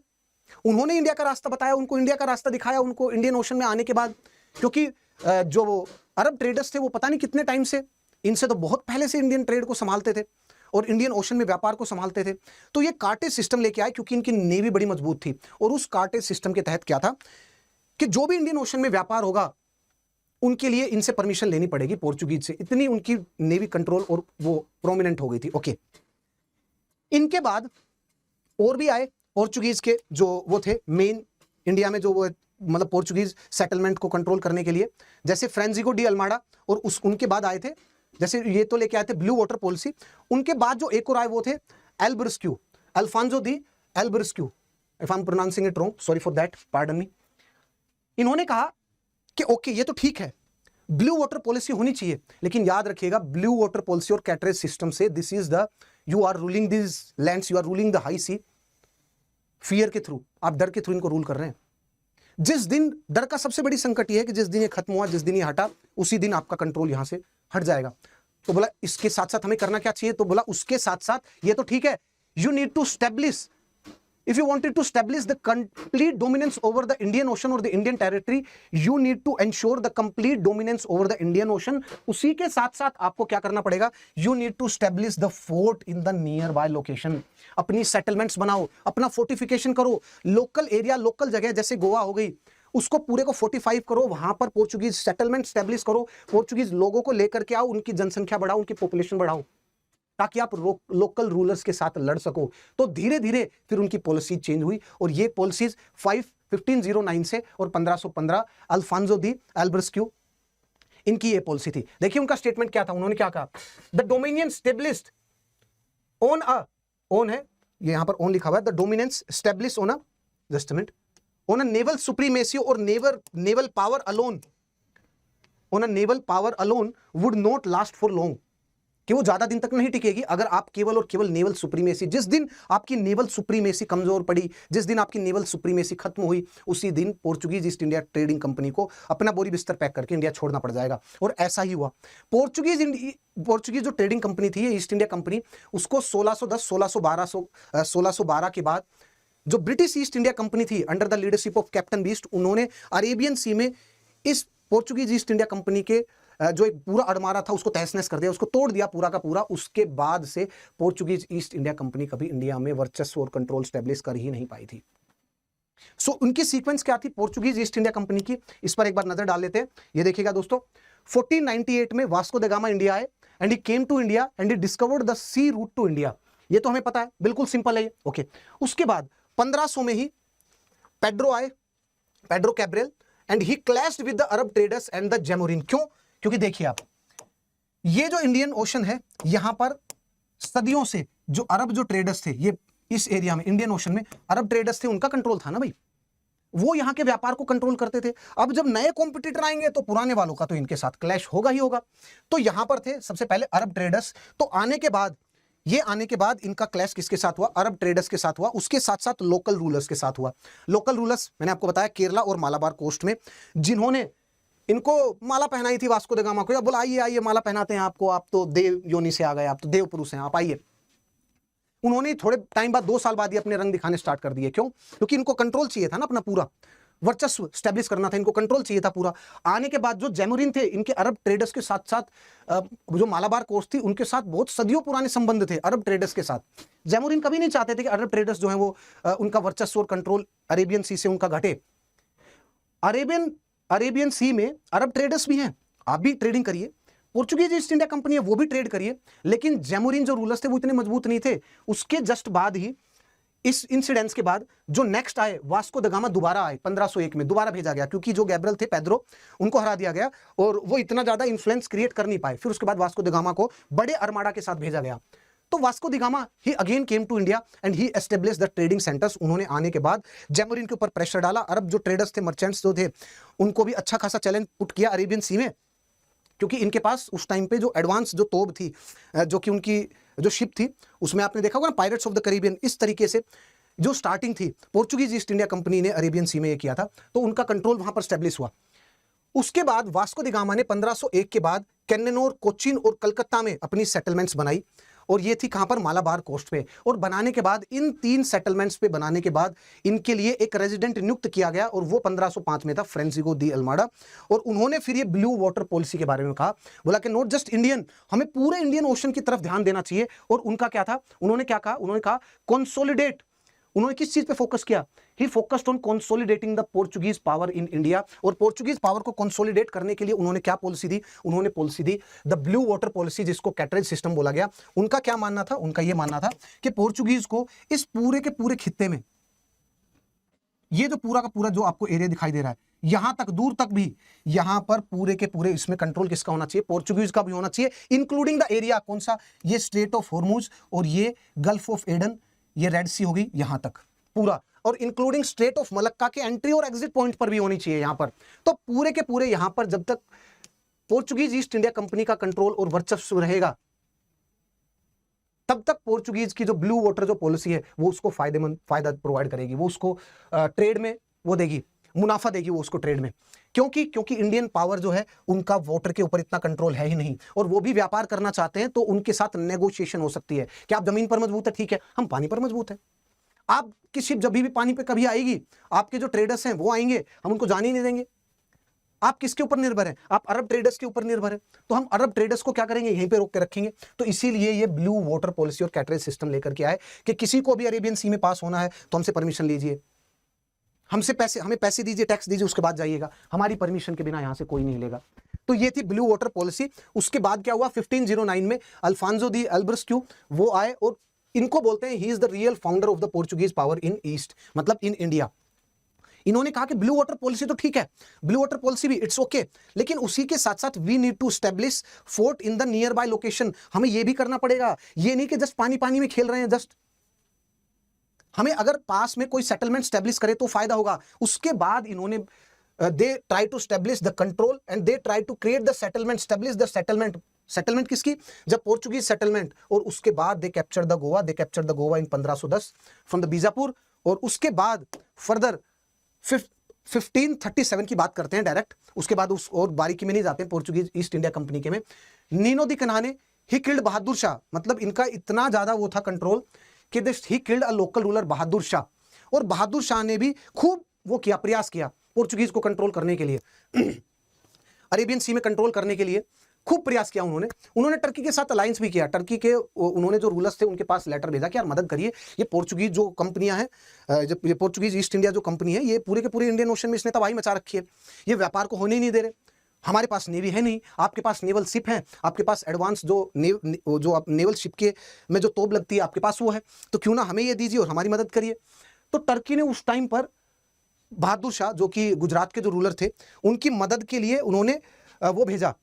उन्होंने इंडिया का रास्ता बताया उनको, इंडिया का रास्ता दिखाया उनको इंडियन ओशन में आने के बाद। क्योंकि जो अरब ट्रेडर्स थे वो पता नहीं कितने टाइम से, इनसे तो बहुत पहले से इंडियन ट्रेड को संभालते थे और इंडियन ओशन में व्यापार को संभालते थे। तो ये कार्टेज सिस्टम लेके आए क्योंकि इनकी नेवी बड़ी मजबूत थी, और उस कार्टेज सिस्टम के तहत क्या था कि जो भी इंडियन ओशन में व्यापार होगा उनके लिए इनसे परमिशन लेनी पड़ेगी पोर्चुगीज से, इतनी उनकी नेवी कंट्रोल और वो प्रोमिनेंट हो गई थी। ओके, इनके बाद और भी आए पोर्चुगीज के जो वो थे मेन इंडिया में, जो वो मतलब पोर्चुगीज सेटलमेंट को कंट्रोल करने के लिए, जैसे फ्रेंजिको डी अल्माडा, और उनके बाद आए थे, जैसे ये तो लेके आए थे ब्लू वाटर पॉलिसी। उनके बाद जो एक और आए वो थे Albuquerque, Alfonso de Albuquerque, if I am pronouncing it wrong, sorry for that, pardon me. इन्होंने कहा कि ओके ये तो ठीक है, ब्लू वाटर पॉलिसी होनी चाहिए, लेकिन याद रखिएगा ब्लू वाटर पॉलिसी और कैटरेज सिस्टम से this is the, you are ruling this lands, you are ruling the high sea, fear के थ्रू, आप डर के थ्रू इनको रूल कर रहे हैं। जिस दिन डर का सबसे बड़ी संकट यह है कि जिस दिन ये खत्म हुआ, जिस दिन ये हटा, उसी दिन आपका कंट्रोल यहां से हट जाएगा। तो बोला इसके साथ साथ हमें करना क्या चाहिए? तो बोला उसके साथ साथ ये तो ठीक है, you need to establish, if you wanted to establish the complete dominance over the Indian Ocean or the Indian territory, you need to ensure the complete dominance over the Indian Ocean. उसी के साथ साथ आपको क्या करना पड़ेगा? You need to establish the fort in the nearby location. अपनी settlements बनाओ, अपना fortification करो, local area, local जगह जैसे गोवा हो गई, उसको पूरे को 45 करो, वहां पर पोर्चुगीज सेटलमेंट स्टैब्लिश करो, पोर्चुगीज लोगों को लेकर के आओ, उनकी जनसंख्या बढ़ाओ, उनकी पॉपुलेशन बढ़ाओ, ताकि आप लोकल रूलर्स के साथ लड़ सको। तो धीरे धीरे फिर उनकी पॉलिसी चेंज हुई, और ये पॉलिसीज 1509 से और 1515 अल्फांसो दी एल्ब्रिस्क्यू, इनकी ये पॉलिसी थी। देखिए उनका स्टेटमेंट क्या था, उन्होंने क्या कहा? The dominion established on a, on है ये यहां पर ऑन लिखा हुआ है, the dominance establish on a, just a minute, on a naval supremacy और naval power alone, on a naval power alone would not last for long, कि वो ज्यादा दिन तक नहीं टिकेगी अगर आप केवल और केवल नेवल सुप्रीमेसी, जिस दिन आपकी नेवल सुप्रीमेसी कमजोर पड़ी, जिस दिन आपकी नेवल सुप्रीमेसी खत्म हुई, उसी दिन Portuguese East India trading company को अपना बोरी बिस्तर पैक करके इंडिया छोड़ना पड़ जाएगा। और ऐसा ही हुआ। पोर्चुगीज जो ट्रेडिंग कंपनी थी, ईस्ट इंडिया कंपनी, उसको 1610 1612 के बाद जो ब्रिटिश ईस्ट इंडिया कंपनी थी under the leadership of captain beast, उन्होंने अरेबियन सी में इस पोर्चुगीज ईस्ट इंडिया कंपनी के जो एक पूरा अड़मारा था उसको तहस नहस कर दिया, उसको तोड़ दिया पूरा का पूरा। उसके बाद से पोर्चुगीज ईस्ट इंडिया कंपनी कभी इंडिया में वर्चस्व और कंट्रोल स्टैब्लिश कर ही नहीं पाई थी। सो उनकी सीक्वेंस क्या थी पोर्चुगीज ईस्ट इंडिया कंपनी की, इस पर एक बार नजर डाल लेते हैं। ये देखिएगा दोस्तों, 1498 में वास्को द गामा इंडिया आए, and he came to India and he discovered the sea route to India. ये तो हमें पता है, बिल्कुल सिंपल है ये। ओके, उसके बाद 1500 में ही पेड्रो आए, Pedro Cabral, and he clashed with the Arab traders and the Zamorin. क्यों? क्योंकि देखिए आप, ये जो इंडियन ओशन है, यहां पर सदियों से जो अरब जो ट्रेडर्स थे, ये इस एरिया में इंडियन ओशन में अरब ट्रेडर्स थे, उनका कंट्रोल था ना भाई, वो यहां के व्यापार को कंट्रोल करते थे। अब जब नए कॉम्पिटिटर आएंगे तो पुराने वालों का तो इनके साथ क्लैश होगा ही होगा। तो यहां पर थे सबसे पहले अरब ट्रेडर्स, तो आने के बाद इनका क्लैश किसके साथ हुआ? अरब ट्रेडर्स के साथ हुआ। उसके साथ साथ लोकल रूलर्स के साथ हुआ। लोकल रूलर्स मैंने आपको बताया केरला और मालाबार कोस्ट में, जिन्होंने इनको माला पहनाई थी वास्को द गामा को, या बोला आइए आइए माला पहनाते हैं आपको, आप तो देव योनि से आ गए, आप तो देव पुरुष हैं, आप आइए। उन्होंने थोड़े टाइम बाद, 2 साल बाद ही अपने रंग दिखाने स्टार्ट कर दिए। क्यों? क्योंकि इनको कंट्रोल चाहिए था ना, अपना पूरा वर्चस्व स्टैब्लिश करना था, इनको कंट्रोल चाहिए था पूरा। आने के बाद जो जेमोरिन थे, इनके अरब ट्रेडर्स के साथ साथ जो मालाबार कोस्ट थी, उनके साथ बहुत सदियों पुराने संबंध थे अरब ट्रेडर्स के साथ। जेमोरिन कभी नहीं चाहते थे कि अरब ट्रेडर्स जो है वो उनका वर्चस्व और कंट्रोल अरेबियन सी से उनका घटे। अरेबियन सी में अरब ट्रेडर्स भी हैं, आप भी ट्रेडिंग करिए, पोर्चुगीज ईस्ट इंडिया कंपनी है वो भी ट्रेड करिए, लेकिन जेमोरिन जो रूलर्स थे वो इतने मजबूत नहीं थे। उसके जस्ट बाद ही इस इंसिडेंस के बाद जो नेक्स्ट आए वास्को द गामा दोबारा आए 1501 में, दोबारा भेजा गया क्योंकि जो गैब्रियल थे पेद्रो उनको हरा दिया गया और वो इतना ज्यादा इन्फ्लुएंस क्रिएट कर नहीं पाए। फिर उसके बाद वास्को द गामा को बड़े अरमाडा के साथ भेजा गया। तो Vasco da Gama he again came to India and he establish the trading centres. उन्होंने आने के बाद जैमोरिन के ऊपर प्रेशर डाला। अरब जो ट्रेडर्स थे, मर्चेंट्स जो थे, उनको भी अच्छा खासा चैलेंज पुट किया अरेबियन सी में, क्योंकि इनके पास उस टाइम पे जो एडवांस जो तोप थी, जो कि उनकी जो शिप थी, उसमें आपने देखा होगा ना पायरेट्स ऑफ द कैरिबियन, इस तरीके से जो स्टार्टिंग थी पोर्चुगीज ईस्ट इंडिया कंपनी ने अरेबियन सी में ये किया था, तो उनका कंट्रोल वहां पर स्टैब्लिश हुआ। उसके बाद वास्को द गामा ने 1501 के बाद कैन्ननौर, कोचीन और कलकत्ता में अपनी सेटलमेंट्स बनाई और ये थी कहां पर, मालाबार कोस्ट पे। और बनाने के बाद इन 3 सेटलमेंट्स पे बनाने के बाद इनके लिए एक रेजिडेंट नियुक्त किया गया और वो 1505 में था, फ्रांसिस्को दी अल्माडा। और उन्होंने फिर ये ब्लू वाटर पॉलिसी के बारे में कहा, बोला कि नॉट जस्ट इंडियन, हमें पूरे इंडियन ओशन की तरफ ध्यान देना चाहिए। और उनका क्या था, उन्होंने क्या कहा, उन्होंने कहा कंसोलिडेट। उन्होंने किस चीज पे फोकस किया, he focused on consolidating the Portuguese power in India. और पोर्चुगीज पावर को कंसोलिडेट करने के लिए उन्होंने क्या पॉलिसी दी, उन्होंने पॉलिसी दी द ब्लू वाटर पॉलिसी, जिसको कैटरेज सिस्टम बोला गया। उनका क्या मानना था, उनका यह मानना था कि पोर्चुगीज को इस पूरे के पूरे खित्ते में, ये जो पूरा का पूरा जो आपको एरिया दिखाई दे रहा है, यहां तक दूर तक भी, यहां पर पूरे के पूरे इसमें कंट्रोल किसका होना चाहिए, पोर्चुगीज का भी होना चाहिए, इंक्लूडिंग द एरिया कौन सा, ये स्ट्रेट ऑफ हॉर्मुज और ये गल्फ ऑफ एडन, ये रेड सी होगी यहां तक पूरा, और इंक्लूडिंग स्ट्रेट ऑफ मलक्का के एंट्री और एग्जिट पॉइंट पर भी होनी चाहिए यहां पर। तो पूरे के पूरे यहां पर जब तक पोर्चुगीज ईस्ट इंडिया कंपनी का कंट्रोल और वर्चस्व रहेगा, तब तक पोर्चुगीज की जो ब्लू वाटर जो पॉलिसी है वो उसको फायदा प्रोवाइड करेगी, वो उसको ट्रेड में वो देगी, मुनाफा देगी वो उसको ट्रेड में। क्योंकि इंडियन पावर जो है उनका वाटर के ऊपर इतना कंट्रोल है ही नहीं, और वो भी व्यापार करना चाहते हैं तो उनके साथ नेगोशिएशन हो सकती है कि आप जमीन पर मजबूत है, ठीक है, हम पानी पर मजबूत है, आपकी शिप जब भी पानी पे कभी आएगी, आपके जो ट्रेडर्स हैं वो आएंगे, हम उनको जाने ही नहीं देंगे। आप किसके ऊपर निर्भर हैं, आप अरब ट्रेडर्स के ऊपर निर्भर हैं, तो हम अरब ट्रेडर्स को क्या करेंगे, यहीं पे रोक के रखेंगे। तो इसीलिए ये ब्लू वाटर पॉलिसी और कैटरेज सिस्टम लेकर के आए कि किसी को भी अरेबियन सी में पास होना है तो हमसे परमिशन लीजिए, हमें पैसे दीजिए, टैक्स दीजिए, उसके बाद जाइएगा, हमारी परमिशन के बिना यहां से कोई नहीं लेगा। तो ये थी ब्लू वाटर पॉलिसी। उसके बाद क्या हुआ, 1509 में अल्फांसो दी अल्बर्स्क्यू वो आए और इनको बोलते हैं he is the real founder of the Portuguese power in east, मतलब इन इंडिया। इन्होंने कहा कि ब्लू वाटर पॉलिसी तो ठीक है, ब्लू वाटर पॉलिसी भी इट्स ओके, लेकिन उसी के साथ साथ we need to establish fort in the nearby location. हमें ये भी करना पड़ेगा, ये नहीं कि जस्ट पानी पानी में खेल रहे हैं, जस्ट हमें अगर पास में कोई सेटलमेंट स्टैब्लिश करे तो फायदा होगा। उसके बाद इन्होंने they try to establish the control and they try to create the settlement, establish the settlement किसकी, जब पोर्चुगीज सेटलमेंट। और उसके बाद they capture the Goa in 1510 from the Bijapur. और उसके बाद फर्दर 1537 की बात करते हैं डायरेक्ट, उसके बाद उस और बारीकी में नहीं जाते पोर्चुगीज ईस्ट इंडिया कंपनी के में। Nuno da Cunha he killed Bahadur Shah, मतलब इनका इतना ज्यादा वो था कंट्रोल कि he killed a local ruler Bahadur Shah. और बहादुर शाह ने भी खूब वो किया, प्रयास किया पोर्चुगीज को कंट्रोल करने के लिए, अरेबियन सी में कंट्रोल करने के लिए खूब प्रयास किया उन्होंने टर्की के साथ अलायंस भी किया। टर्की के उन्होंने जो रूलर्स थे उनके पास लेटर भेजा कि यार मदद करिए, ये पोर्चुगीज जो कंपनियां हैं, ये पोर्चुगीज ईस्ट इंडिया जो कंपनी है, ये पूरे के पूरे इंडियन ओशन में इसने तबाही मचा रखी है, ये व्यापार को होने ही नहीं दे रहे, हमारे पास नेवी है नहीं, आपके पास नेवल शिप है, आपके पास एडवांस जो नेवल शिप के में जो तोप लगती है आपके पास वो है, तो क्यों ना हमें ये दीजिए और हमारी मदद करिए। तो टर्की ने उस टाइम पर बहादुर शाह जो कि गुजरात के जो रूलर थे उनकी मदद के लिए उन्होंने वो भेजा।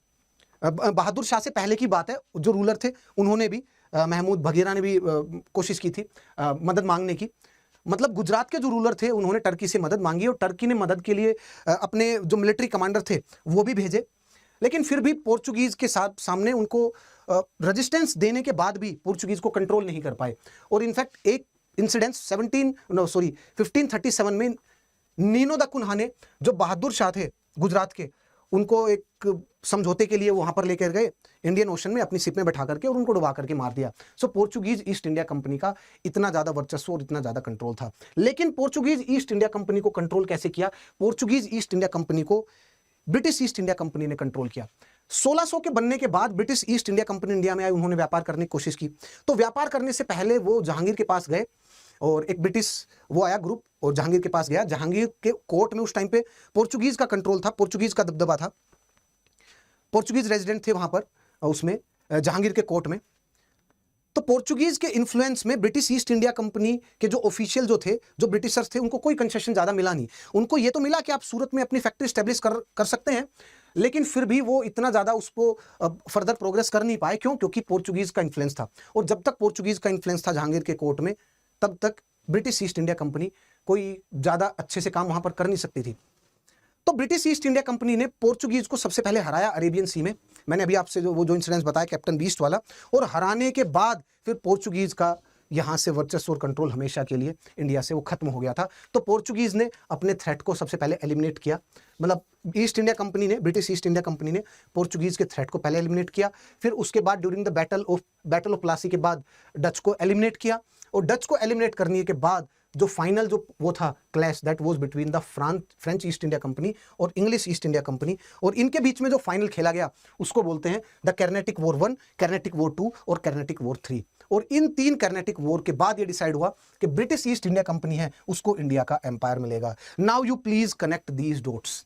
बहादुर शाह से पहले की बात है, जो रूलर थे उन्होंने भी, महमूद बघेरा ने भी कोशिश की थी मदद मांगने की, मतलब गुजरात के जो रूलर थे उन्होंने टर्की से मदद मांगी और टर्की ने मदद के लिए अपने जो मिलिट्री कमांडर थे वो भी भेजे। लेकिन फिर भी पोर्चुगीज के साथ सामने उनको रेजिस्टेंस देने के बाद भी पोर्चुगीज को कंट्रोल नहीं कर पाए। और इनफैक्ट एक इंसिडेंट 1537 में नीनो द कुन्हा ने, जो बहादुर शाह थे गुजरात के, उनको एक समझौते के लिए वहां पर लेकर गए इंडियन ओशन में अपनी शिप में बैठा करके और उनको डुबा करके मार दिया। सो पोर्चुगीज ईस्ट इंडिया कंपनी का इतना ज्यादा वर्चस्व और इतना ज्यादा कंट्रोल था। लेकिन पोर्चुगीज ईस्ट इंडिया कंपनी को कंट्रोल कैसे किया, पोर्चुगीज ईस्ट इंडिया कंपनी को ब्रिटिश ईस्ट इंडिया कंपनी ने कंट्रोल किया। 1600 के बनने के बाद British East India company India में आई, उन्होंने व्यापार करने की कोशिश की। तो व्यापार करने से पहले वो जहांगीर के पास गए और एक ब्रिटिश वो आया ग्रुप और जहांगीर के पास गया। जहांगीर के कोर्ट में उस टाइम पे पोर्चुगीज का कंट्रोल था, पोर्चुगीज का दबदबा था, पोर्चुगीज रेजिडेंट थे वहां पर उसमें जहांगीर के कोर्ट में। तो पोर्चुगीज के इन्फ्लुएंस में ब्रिटिश ईस्ट इंडिया कंपनी के जो ऑफिशियल जो थे, जो ब्रिटिशर्स थे, उनको कोई कंसेशन ज्यादा मिला नहीं। उनको ये तो मिला कि आप सूरत में अपनी फैक्ट्री स्टैब्लिश कर सकते हैं, लेकिन फिर भी वो इतना ज्यादा उसको फर्दर प्रोग्रेस कर नहीं पाए। क्यों? क्योंकि पोर्चुगीज का इन्फ्लुएंस था, और जब तक पोर्चुगीज का इन्फ्लुएंस था जहांगीर के कोर्ट में, तब तक ब्रिटिश ईस्ट इंडिया कंपनी कोई ज्यादा अच्छे से काम वहां पर कर नहीं सकती थी। तो ब्रिटिश ईस्ट इंडिया कंपनी ने पोर्चुगीज को सबसे पहले हराया अरेबियन सी में। मैंने अभी आपसे जो इंसिडेंस बताया कैप्टन बीस्ट वाला, और हराने के बाद फिर पोर्चुगीज का यहां से वर्चस्व और कंट्रोल हमेशा के लिए इंडिया से वो खत्म हो गया था। तो पोर्चुगीज ने अपने थ्रेट को सबसे पहले एलिमिनेट किया, मतलब ईस्ट इंडिया कंपनी ने, ब्रिटिश ईस्ट इंडिया कंपनी ने पोर्चुगीज के थ्रेट को पहले एलिमिनेट किया। फिर उसके बाद during the battle of Plassey के बाद डच को एलिमिनेट किया, और डच को एलिमिनेट करने के बाद जो फाइनल जो वो था clash, that was between the French East India company और इंग्लिश ईस्ट इंडिया कंपनी, और इनके बीच में जो फाइनल खेला गया उसको बोलते हैं the Carnatic war 1, Carnatic war 2 और कर्नाटिक वॉर 3। और इन 3 कर्नाटिक वॉर के बाद ये डिसाइड हुआ कि ब्रिटिश ईस्ट इंडिया कंपनी है उसको इंडिया का एम्पायर मिलेगा। Now you please connect these dots.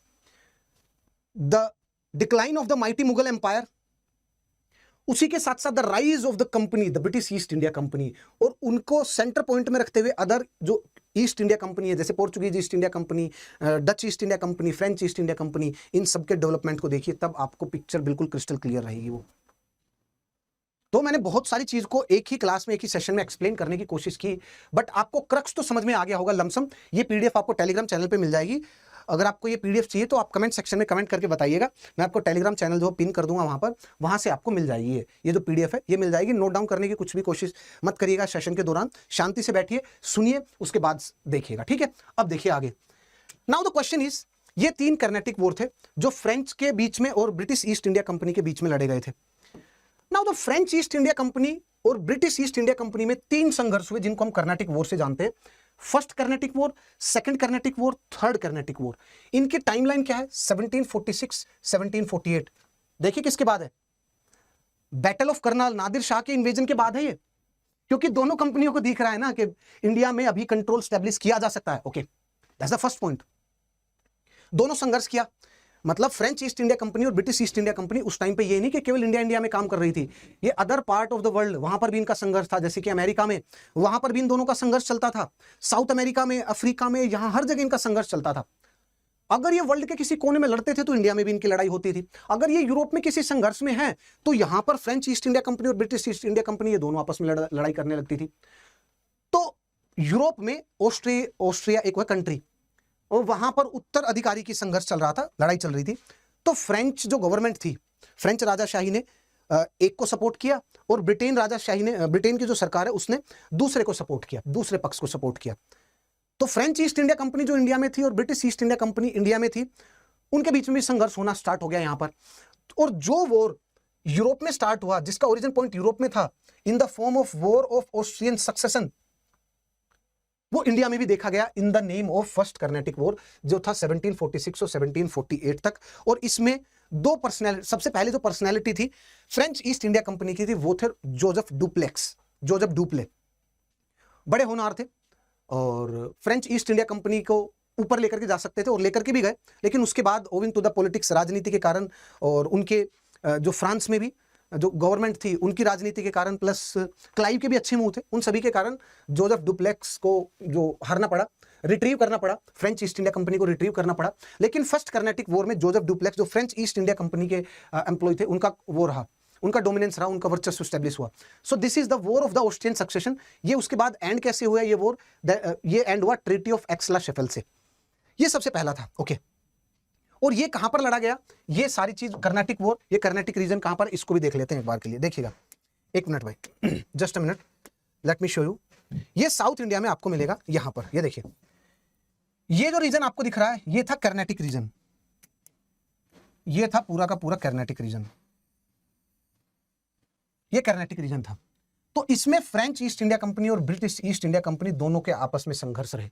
The decline of the mighty Mughal empire, उसी के साथ साथ the rise of the company, the British East India company, और उनको सेंटर पॉइंट में रखते हुए अदर जो ईस्ट इंडिया कंपनी है, जैसे Portuguese East India Company, Dutch East India Company, French East India Company, इन सबके डेवलपमेंट को देखिए, तब आपको पिक्चर बिल्कुल क्रिस्टल क्लियर रहेगी। वो तो मैंने बहुत सारी चीज को एक ही क्लास में, एक ही सेशन में एक्सप्लेन करने की कोशिश की, बट आपको क्रक्स तो समझ में आ गया होगा लमसम। ये पीडीएफ आपको टेलीग्राम चैनल पे मिल जाएगी। अगर आपको ये पीडीएफ चाहिए तो आप कमेंट सेक्शन में कमेंट करके बताइएगा, मैं आपको टेलीग्राम चैनल जो पिन कर दूंगा वहां से आपको मिल जाएगी। ये जो पीडीएफ है ये मिल जाएगी। नोट डाउन करने की कुछ भी कोशिश मत करिएगा सेशन के दौरान, शांति से बैठिए, सुनिए, उसके बाद देखिएगा, ठीक है। अब देखिए आगे। नाउ द क्वेश्चन इज, ये 3 कर्नाटिक वॉर थे जो फ्रेंच के बीच में और ब्रिटिश ईस्ट इंडिया कंपनी के बीच में लड़े गए थे। Now the French East India company और ब्रिटिश ईस्ट इंडिया कंपनी में 3 संघर्ष हुए जिनको हम कर्नाटिक वॉर से जानते हैं। First Carnatic war, second Carnatic war, third Carnatic war. इनकी टाइमलाइन क्या है? 1746, 1748। देखिए किसके बाद है? बैटल ऑफ करनाल, नादिर शाह के इन्वेजन के बाद है ये, क्योंकि दोनों कंपनियों को दिख रहा है ना कि इंडिया में अभी कंट्रोल स्टैब्लिश किया जा सकता है। Okay, that's the first point. दोनों संघर्ष किया, मतलब फ्रेंच ईस्ट इंडिया कंपनी और ब्रिटिश ईस्ट इंडिया कंपनी उस टाइम पे ये नहीं कि केवल इंडिया में काम कर रही थी, ये other part of the world, वहां पर भी इनका संघर्ष था। जैसे कि अमेरिका में, वहां पर भी इन दोनों का संघर्ष चलता था, साउथ अमेरिका में, अफ्रीका में, यहां हर जगह इनका संघर्ष चलता था। अगर ये वर्ल्ड के किसी कोने में लड़ते थे तो इंडिया में भी इनकी लड़ाई होती थी। अगर ये यूरोप में किसी संघर्ष में है तो यहां पर फ्रेंच ईस्ट इंडिया कंपनी और ब्रिटिश ईस्ट इंडिया कंपनी ये दोनों आपस में लड़ाई करने लगती थी। तो यूरोप में ऑस्ट्रिया एक वह कंट्री, और वहां पर उत्तर अधिकारी की संघर्ष चल रहा था, लड़ाई चल रही थी। तो फ्रेंच जो गवर्नमेंट थी, फ्रेंच राजाशाही ने एक को सपोर्ट किया, और ब्रिटेन राजाशाही ने, ब्रिटेन की जो सरकार है उसने दूसरे को सपोर्ट किया, दूसरे पक्ष को सपोर्ट किया। तो फ्रेंच ईस्ट इंडिया कंपनी जो इंडिया में थी और British East India company India में थी, उनके बीच में भी संघर्ष होना स्टार्ट हो गया यहां पर। और जो वॉर यूरोप में स्टार्ट हुआ, जिसका ओरिजिन पॉइंट यूरोप में था, in the form of war of Austrian succession, वो इंडिया में भी देखा गया in the name of first Carnatic war, जो था 1746 और 1748 तक। और इसमें 2 पर्सनैलिटी, सबसे पहले जो पर्सनैलिटी थी फ्रेंच ईस्ट इंडिया कंपनी की थी, वो थे जोसेफ डुप्ले। बड़े होनहार थे और फ्रेंच ईस्ट इंडिया कंपनी को ऊपर लेकर के जा सकते थे, और लेकर के भी गए। लेकिन उसके बाद ओविंग टू द पॉलिटिक्स, राजनीति के कारण, और उनके जो फ्रांस में भी जो गवर्नमेंट थी उनकी राजनीति के कारण, प्लस क्लाइव के भी अच्छे मुंह थे, उन सभी के कारण जोसेफ डुप्लेक्स को जो हारना पड़ा, रिट्रीव करना पड़ा, फ्रेंच ईस्ट इंडिया कंपनी को रिट्रीव करना पड़ा। लेकिन फर्स्ट कर्नाटिक वॉर में जोसेफ डुप्लेक्स जो फ्रेंच ईस्ट इंडिया कंपनी के एम्प्लॉय थे, उनका वो रहा, उनका डोमिनेंस रहा, उनका वर्चस्व स्टैब्लिश हुआ। सो this is the war of the Austrian succession. ये उसके बाद एंड कैसे हुआ ये वॉर? ये एंड हुआ ट्रीटी ऑफ एक्स-ला-शेफेल से। ये सबसे पहला था। ओके, और ये कहां पर लड़ा गया? ये सारी चीज कर्नाटिक वॉर, ये कर्नाटिक रीजन कहां पर, इसको भी देख लेते हैं एक बार के लिए। देखिएगा, एक मिनट भाई, just a minute, let me show you. ये साउथ इंडिया में आपको मिलेगा यहां पर, ये देखिए, ये जो रीजन आपको दिख रहा है ये था कर्नाटिक रीजन, ये था पूरा का पूरा कर्नाटिक रीजन, ये कर्नाटिक रीजन था। तो इसमें फ्रेंच ईस्ट इंडिया कंपनी और ब्रिटिश ईस्ट इंडिया कंपनी दोनों के आपस में संघर्ष रहे।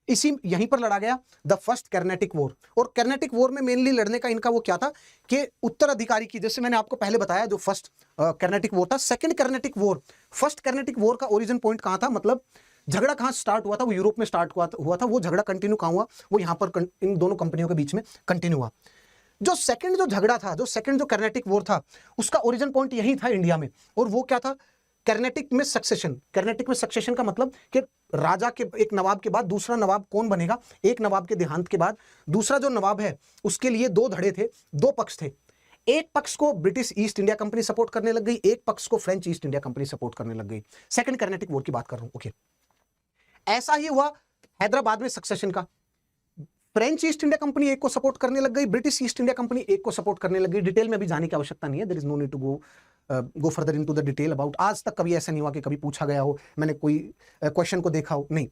इसी यहीं पर लड़ा गया द फर्स्ट कर्नाटिक वॉर। और कर्नाटिक वॉर में मेनली लड़ने का इनका वो क्या था कि उत्तराधिकारी की, जैसे मैंने आपको पहले बताया जो फर्स्ट कर्नाटिक वॉर था, second Carnatic war, first Carnatic war का ओरिजिन पॉइंट कहां था, मतलब झगड़ा कहां स्टार्ट हुआ था? वो यूरोप में स्टार्ट हुआ था। वो झगड़ा कंटिन्यू कहां हुआ? वो यहां पर इन दोनों कंपनियों के बीच में कंटिन्यू हुआ। जो सेकंड जो झगड़ा था, जो सेकंड जो कर्नाटिक वॉर था, उसका ओरिजिन पॉइंट यही था इंडिया में। और वो क्या था? कैनेटिक में सक्सेशन, कैनेटिक में सक्सेशन का मतलब कि राजा के एक नवाब के बाद दूसरा नवाब कौन बनेगा, एक नवाब के देहांत के बाद दूसरा जो नवाब है उसके लिए दो धड़े थे, दो पक्ष थे। एक पक्ष को British East India company support करने लग गई, एक पक्ष को French East India company support करने लग गई। सेकंड कैनेटिक वॉर की बात कर रहा हूं। ओके, ऐसा ही हुआ हैदराबाद में सक्सेशन का। फ्रेंच ईस्ट इंडिया कंपनी एक को सपोर्ट करने लग गई, ब्रिटिश ईस्ट इंडिया कंपनी एक को सपोर्ट करने लग गई। डिटेल में भी जाने की आवश्यकता नहीं है, there is no need to go further into the detail about. आज तक कभी ऐसा नहीं हुआ कि कभी पूछा गया हो, मैंने कोई क्वेश्चन को देखा हो, नहीं,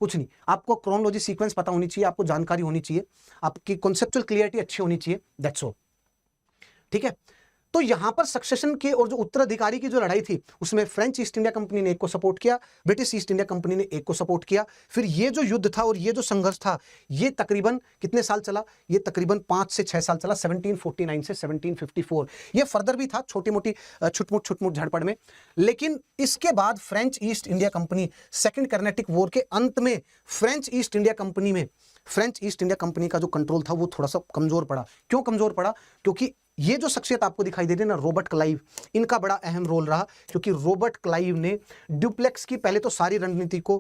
कुछ नहीं। आपको क्रोनोलॉजी सीक्वेंस पता होनी चाहिए, आपको जानकारी होनी चाहिए, आपकी कॉन्सेप्चुअल क्लियरिटी अच्छी होनी चाहिए, दैट्स ऑल। ठीक है, तो यहां पर सक्सेशन के और जो उत्तराधिकारी की जो लड़ाई थी उसमें फ्रेंच ईस्ट इंडिया कंपनी ने एक को सपोर्ट किया, ब्रिटिश ईस्ट इंडिया कंपनी ने एक को सपोर्ट किया। फिर ये जो युद्ध था और ये जो संघर्ष था ये तकरीबन कितने साल चला, ये तकरीबन 5 से 6 साल चला, 1749 से 1754। ये फर्दर भी था छोटी मोटी छुटमुट झड़पड़ में, लेकिन इसके बाद French East India company second Carnatic war के अंत में फ्रेंच ईस्ट इंडिया कंपनी का जो कंट्रोल था वो थोड़ा सा कमजोर पड़ा। क्यों कमजोर पड़ा? क्योंकि ये जो शख्सियत आपको दिखाई दे रही है ना, रॉबर्ट क्लाइव, इनका बड़ा अहम रोल रहा, क्योंकि रॉबर्ट क्लाइव ने ड्यूप्लेक्स की पहले तो सारी रणनीति को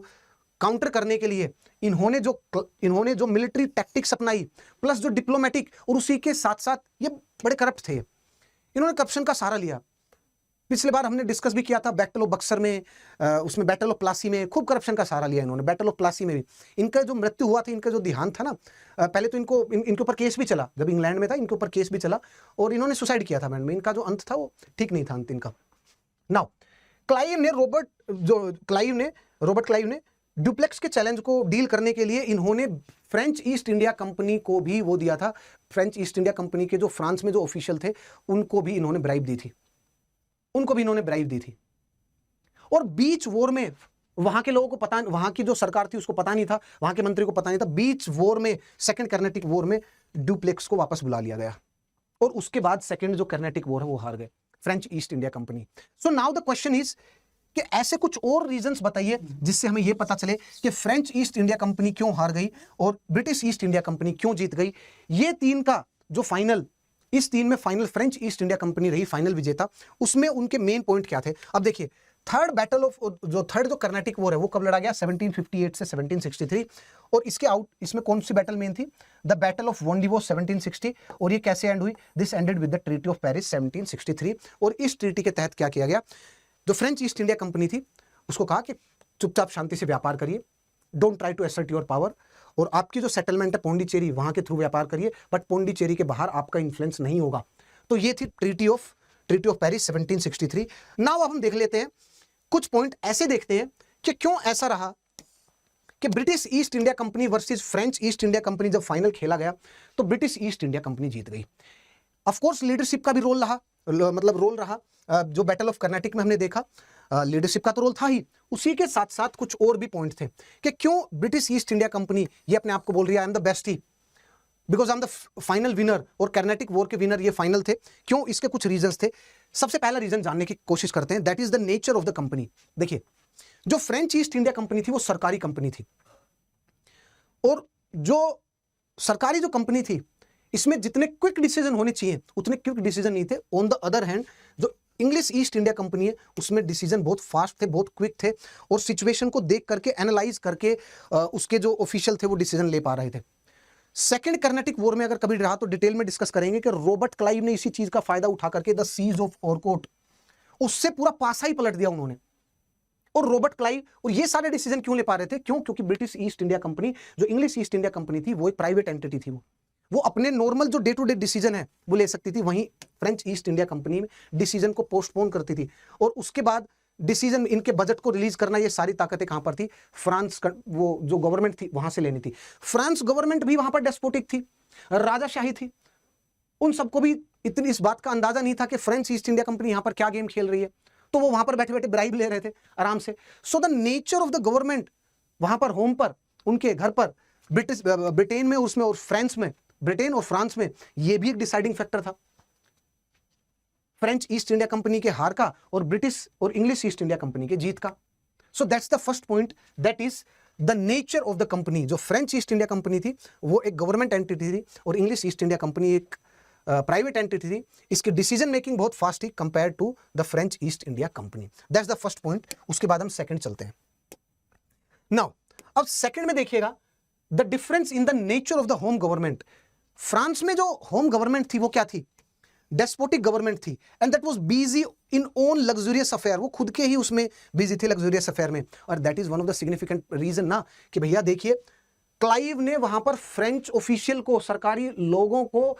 काउंटर करने के लिए इन्होंने जो मिलिट्री टैक्टिक्स अपनाई, प्लस जो डिप्लोमेटिक, और उसी के साथ साथ ये बड़े करप्ट थे, इन्होंने करप्शन का सहारा लिया। पिछले बार हमने डिस्कस भी किया था बैटल ऑफ बक्सर में, उसमें बैटल ऑफ प्लासी में खूब करप्शन का सहारा लिया इन्होंने। बैटल ऑफ प्लासी में भी इनका जो मृत्यु हुआ था, इनका जो देहांत था ना, पहले तो इनके ऊपर केस भी चला, जब इंग्लैंड में था इनके ऊपर केस भी चला और इन्होंने सुसाइड किया था। में इनका जो अंत था वो ठीक नहीं था अंत इनका। नाउ रॉबर्ट क्लाइव ने ड्यूप्लेक्स के चैलेंज को डील करने के लिए इन्होंने फ्रेंच ईस्ट इंडिया कंपनी को भी वो दिया था, फ्रेंच ईस्ट इंडिया कंपनी के जो फ्रांस में जो ऑफिशियल थे उनको भी इन्होंने ब्राइब दी थी। और बीच वॉर में वहां के लोगों को पता, वहां की जो सरकार थी उसको पता नहीं था, वहां के मंत्री को पता नहीं था। बीच वॉर में, सेकंड कर्नेटिक वॉर में ड्यूप्लेक्स को वापस बुला लिया गया और उसके बाद सेकंड जो कर्नेटिक वॉर है वो हार गए French East India company. So now the question is कि ऐसे कुछ और रीजंस बताइए जिससे हमें यह पता चले कि फ्रेंच ईस्ट इंडिया कंपनी क्यों हार गई और ब्रिटिश ईस्ट इंडिया कंपनी क्यों जीत गई। ये तीन का जो फाइनल, इस तीन में final French East India company रही फाइनल विजेता। उसमें उनके मेन पॉइंट क्या थे? अब देखिए, थर्ड जो कर्नाटिक वॉर है वो कब लड़ा गया? 1758 से 1763। और इसमें कौन सी बैटल मेन थी? The battle of Wandiwash 1760। और ये कैसे एंड हुई? This ended with the treaty of Paris 1763। और इस ट्रीटी के तहत क्या किया गया? जो फ्रेंच ईस्ट इंडिया कंपनी थी उसको कहा कि चुपचाप शांति से व्यापार करिए, don't try to assert your power, और आपकी जो सेटलमेंट है पौंडीचेरी, वहां के थ्रू व्यापार करिए, बट पौंडीचेरी के बाहर आपका इन्फ्लुएंस नहीं होगा। तो ये थी ट्रीटी ऑफ पेरिस 1763। नाउ अब हम देख लेते हैं कुछ पॉइंट, ऐसे देखते हैं कि क्यों ऐसा रहा कि British East India company versus French East India company जब फाइनल खेला गया तो ब्रिटिश ईस्ट इंडिया कंपनी जीत गई। ऑफ कोर्स लीडरशिप का भी रोल रहा, जो बैटल ऑफ कर्नाटिक में हमने देखा, लीडरशिप का तो रोल था ही, उसी के साथ साथ कुछ और भी पॉइंट थे कि क्यों ब्रिटिश ईस्ट इंडिया कंपनी ये अपने आप को बोल रही है I am the best he, because I am the final winner, और कर्नाटिक वॉर के विनर ये फाइनल थे। क्यों? इसके कुछ रीजंस थे। सबसे पहला रीजन जानने की कोशिश करते हैं, that is the nature of the company. देखिए, जो फ्रेंच ईस्ट इंडिया कंपनी थी वो सरकारी कंपनी थी, और जो सरकारी जो कंपनी थी इसमें जितने क्विक डिसीजन होने चाहिए उतने क्विक डिसीजन नहीं थे। ऑन द अदर हैंड जो इंग्लिश ईस्ट इंडिया कंपनी है उसमें डिसीजन बहुत फास्ट थे, बहुत क्विक थे, और सिचुएशन को देख करके, एनालाइज करके उसके जो ऑफिशियल थे वो डिसीजन ले पा रहे थे। सेकंड कर्नाटिक वॉर में अगर कभी रहा तो डिटेल में डिस्कस करेंगे कि रॉबर्ट क्लाइव ने इसी चीज का फायदा उठा करके द सीज ऑफ ऑरकोट, उससे पूरा पासा ही पलट दिया उन्होंने। और रॉबर्ट क्लाइव और ये सारे डिसीजन क्यों ले पा रहे थे? क्यों? क्योंकि ब्रिटिश ईस्ट इंडिया कंपनी, जो इंग्लिश ईस्ट इंडिया कंपनी थी, वो एक प्राइवेट एंटिटी थी, वो अपने नॉर्मल जो डे टू डे डिसीजन है वो ले सकती थी, वहीं फ्रेंच ईस्ट इंडिया कंपनी में डिसीजन को पोस्टपोन करती थी। और उसके बाद डिसीजन, इनके बजट को रिलीज करना, ये सारी ताकतें कहां पर थी? फ्रांस, वो जो गवर्नमेंट थी वहां से लेनी थी। फ्रांस गवर्नमेंट भी वहां पर डेस्पोटिक थी, राजाशाही थी। उन सबको भी इतनी इस बात का अंदाजा नहीं था कि फ्रेंच ईस्ट इंडिया कंपनी यहां पर क्या गेम खेल रही है, तो वो वहां पर बैठे बैठे ब्राइब ले रहे थे आराम से। So the nature of the government वहां पर, होम पर, उनके घर पर, ब्रिटेन में, उसमें, और फ्रांस में, ब्रिटेन और फ्रांस में, ये भी एक डिसाइडिंग फैक्टर था फ्रेंच ईस्ट इंडिया कंपनी के हार का और ब्रिटिश और इंग्लिश ईस्ट इंडिया कंपनी के जीत का। So that's the first point, that is the nature of the company. जो फ्रेंच ईस्ट इंडिया कंपनी थी वो एक गवर्नमेंट एंटिटी थी और इंग्लिश ईस्ट इंडिया कंपनी एक प्राइवेट एंटिटी थी, इसकी डिसीजन मेकिंग बहुत फास्ट थी compare to the French East India company. That's the first point. उसके बाद हम सेकंड चलते हैं। नाउ अब सेकंड में देखिएगा the difference in the nature of the home government. France में जो होम गवर्नमेंट थी वो क्या थी? डेस्पोटिक गवर्नमेंट थी, and that was busy in own luxurious affair. वो खुद के ही उसमें बिजी थे, लग्जरियस अफेयर में। और that is one of the significant reason ना कि भैया देखिए, क्लाइव ने वहां पर फ्रेंच ऑफिशियल को, सरकारी लोगों को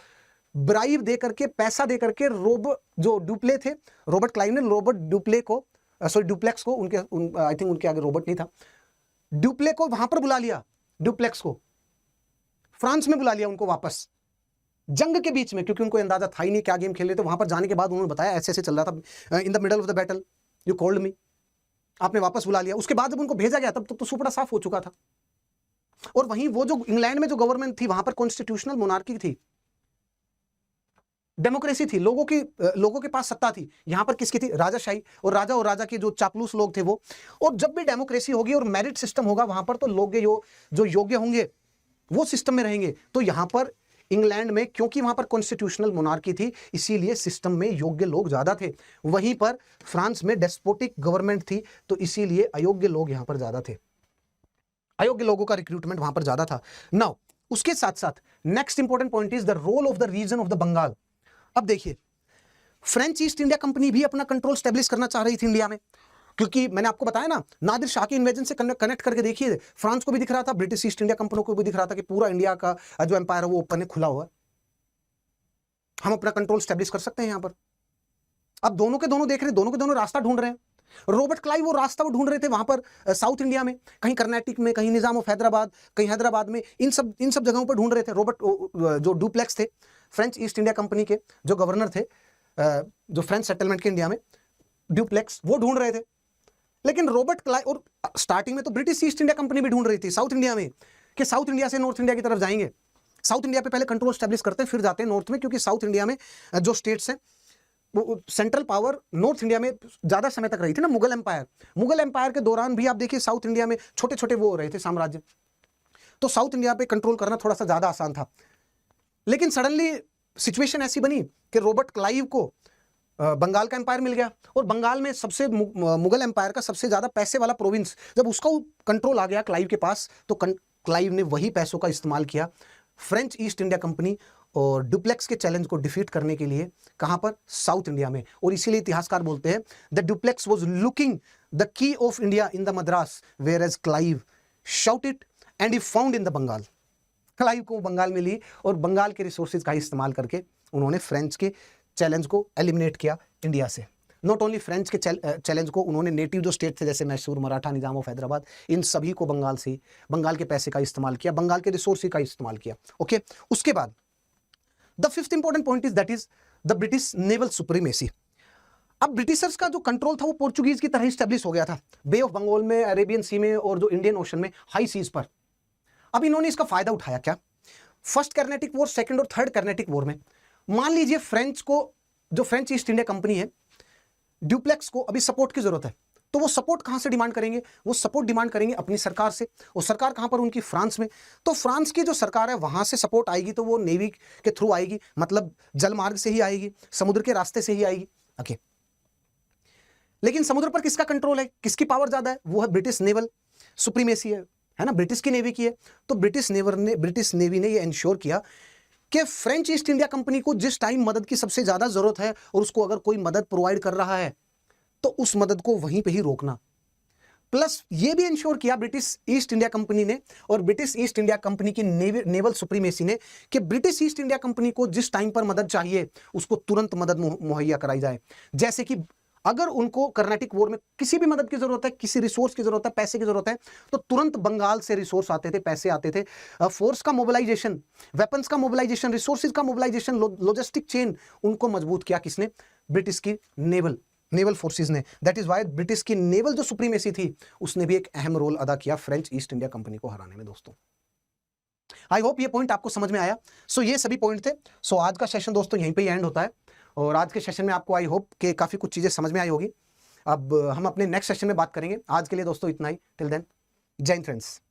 ब्राइब दे करके, पैसा दे करके, जो डुप्ले थे, रॉबर्ट क्लाइव ने रॉबर्ट डुप्ले को, डुप्लेक्स को, उनके आई थिंक उनके आगे रॉबर्ट नहीं था, डुप्ले को वहां पर बुला लिया, डुप्लेक्स को फ्रांस में बुला लिया उनको वापस, जंग के बीच में, क्योंकि उनको अंदाजा था ही नहीं क्या गेम खेल रहे थे। वहां पर जाने के बाद उन्होंने बताया ऐसे ऐसे चल रहा था, in the middle of the battle you called me, आपने वापस बुला लिया। उसके बाद जब उनको भेजा गया तब तो सुपड़ा साफ हो चुका था। और वहीं वो जो इंग्लैंड में जो गवर्नमेंट थी, वहां पर कॉन्स्टिट्यूशनल मोनार्की थी, डेमोक्रेसी थी, लोगों के पास सत्ता थी। यहां पर किसकी थी? राजाशाही। और राजा के जो चापलूस लोग थे वो। और जब भी डेमोक्रेसी होगी और मेरिट सिस्टम होगा वहां पर, तो लोग जो योग्य होंगे वो सिस्टम में रहेंगे। तो यहां पर इंग्लैंड में, क्योंकि वहां पर कॉन्स्टिट्यूशनल मोनार्की थी, इसीलिए सिस्टम में योग्य लोग ज्यादा थे। वहीं पर फ्रांस में डेस्पोटिक गवर्नमेंट थी, तो इसीलिए अयोग्य लोग यहां पर ज्यादा थे, अयोग्य लोगों का रिक्रूटमेंट वहां पर ज्यादा था। नाउ उसके साथ साथ next important point is the role of the region of the Bengal. अब देखिए, फ्रेंच ईस्ट इंडिया कंपनी भी अपना कंट्रोल स्टैब्लिश करना चाह रही थी इंडिया में, क्योंकि मैंने आपको बताया ना, नादिर शाह के इन्वेजन से कनेक्ट करके देखिए, फ्रांस को भी दिख रहा था, ब्रिटिश ईस्ट इंडिया कंपनी को भी दिख रहा था कि पूरा इंडिया का जो एम्पायर है वो ओपन है, खुला हुआ है, हम अपना कंट्रोल स्टैब्लिश कर सकते हैं यहां पर। अब दोनों के दोनों देख रहे हैं, दोनों के दोनों रास्ता ढूंढ रहे हैं। रॉबर्ट क्लाइव वो रास्ता वो ढूंढ रहे थे वहां पर साउथ इंडिया में, कहीं कर्नाटक में, कहीं निजाम ऑफ हैदराबाद, कहीं हैदराबाद में, इन सब जगहों पर ढूंढ रहे थे। रॉबर्ट जो डुप्लेक्स थे, फ्रेंच ईस्ट इंडिया कंपनी के जो गवर्नर थे, जो फ्रेंच सेटलमेंट के इंडिया में, डुप्लेक्स वो ढूंढ रहे थे। लेकिन रॉबर्ट क्लाइव, और स्टार्टिंग में तो ब्रिटिश ईस्ट इंडिया कंपनी भी ढूंढ रही थी साउथ इंडिया में, कि साउथ इंडिया से नॉर्थ इंडिया की तरफ जाएंगे। साउथ इंडिया पे पहले कंट्रोल स्टैब्लिश करते हैं, फिर जाते हैं नॉर्थ में, क्योंकि साउथ इंडिया में जो स्टेट्स हैं, सेंट्रल पावर नॉर्थ इंडिया में ज्यादा समय तक रही थी ना, मुगल एम्पायर के दौरान भी आप देखिए साउथ इंडिया में छोटे छोटे वो हो रहे थे साम्राज्य, तो साउथ इंडिया पे कंट्रोल करना थोड़ा सा ज्यादा आसान था। लेकिन सडनली सिचुएशन ऐसी बनी कि रॉबर्ट क्लाइव को बंगाल का एम्पायर मिल गया, और बंगाल में सबसे मुगल एम्पायर का सबसे ज्यादा पैसे वाला प्रोविंस, जब उसका कंट्रोल आ गया क्लाइव के पास, तो क्लाइव ने वही पैसों का इस्तेमाल किया फ्रेंच ईस्ट इंडिया कंपनी और डुप्लेक्स के चैलेंज को डिफीट करने के लिए। कहां पर? साउथ इंडिया में। और इसीलिए इतिहासकार बोलते हैं the Dupleix was looking the key of India in the Madras, where as Clive sought it and he found in the Bengal. Clive को बंगाल में ली और बंगाल के रिसोर्सेज का इस्तेमाल करके उन्होंने फ्रेंच के चैलेंज को एलिमिनेट किया इंडिया से। नॉट ओनली फ्रेंच के चैलेंज को, उन्होंने नेटिव जो स्टेट थे जैसे मैसूर, मराठा, निजाम ऑफ हैदराबाद, इन सभी को बंगाल के पैसे का इस्तेमाल किया, बंगाल के रिसोर्सेज का इस्तेमाल किया। ओके, उसके बाद the fifth important point is that is the British naval supremacy. अब ब्रिटिशर्स का जो कंट्रोल था वो पोर्चुगीज की तरह स्टैब्लिश हो गया था, बे ऑफ बंगाल में, अरेबियन सी में, और जो इंडियन ओशन में, हाई सीज पर। अब इन्होंने इसका फायदा उठाया क्या? फर्स्ट कर्नेटिक वॉर, सेकंड और थर्ड कर्नेटिक वॉर में मान लीजिए फ्रेंच को, जो फ्रेंच ईस्ट इंडिया कंपनी है, डुप्लेक्स को अभी सपोर्ट की जरूरत है, तो वो सपोर्ट कहां से डिमांड करेंगे? वो सपोर्ट डिमांड करेंगे अपनी सरकार से। और सरकार कहां पर? उनकी फ्रांस में। तो फ्रांस की जो सरकार है वहां से सपोर्ट आएगी, तो वो नेवी के थ्रू आएगी, मतलब जल मार्ग से ही आएगी, समुद्र के रास्ते से ही आएगी। ओके, लेकिन समुद्र पर किसका कंट्रोल है, किसकी पावर ज्यादा है? वो है ब्रिटिश नेवल सुप्रीमेसी है ना, ब्रिटिश की नेवी की है। तो ब्रिटिश नेवी ने ये इंश्योर किया कि फ्रेंच ईस्ट इंडिया कंपनी को जिस टाइम मदद की सबसे ज्यादा जरूरत है, और उसको अगर कोई मदद प्रोवाइड कर रहा है तो उस मदद को वहीं पे ही रोकना। प्लस ये भी इंश्योर किया ब्रिटिश ईस्ट इंडिया कंपनी ने और ब्रिटिश ईस्ट इंडिया कंपनी की नेवल सुप्रीमेसी ने कि ब्रिटिश ईस्ट इंडिया कंपनी को जिस टाइम पर मदद चाहिए उसको तुरंत मदद मुहैया कराई जाए। जैसे कि अगर उनको कर्नाटिक वॉर में किसी भी मदद की जरूरत है, किसी रिसोर्स की जरूरत है, पैसे की जरूरत है, तो तुरंत बंगाल से रिसोर्स आते थे, पैसे आते थे। फोर्स का मोबिलाइजेशन, वेपन्स का मोबिलाइजेशन, रिसोर्सेज का मोबिलाइजेशन, लॉजिस्टिक चेन, उनको मजबूत किया किसने? ब्रिटिश की नेवल फोर्सेज ने। दैट इज वाई ब्रिटिश की नेवल जो सुप्रीमेसी थी उसने भी एक अहम रोल अदा किया फ्रेंच ईस्ट इंडिया कंपनी को हराने में। दोस्तों आई होप ये पॉइंट आपको समझ में आया। सो ये सभी पॉइंट थे। सो आज का सेशन दोस्तों यहीं पे ही एंड होता है, और आज के सेशन में आपको आई होप कि काफी कुछ चीजें समझ में आई होगी। अब हम अपने नेक्स्ट सेशन में बात करेंगे। आज के लिए दोस्तों इतना ही। टिल देन, जय हिंद फ्रेंड्स।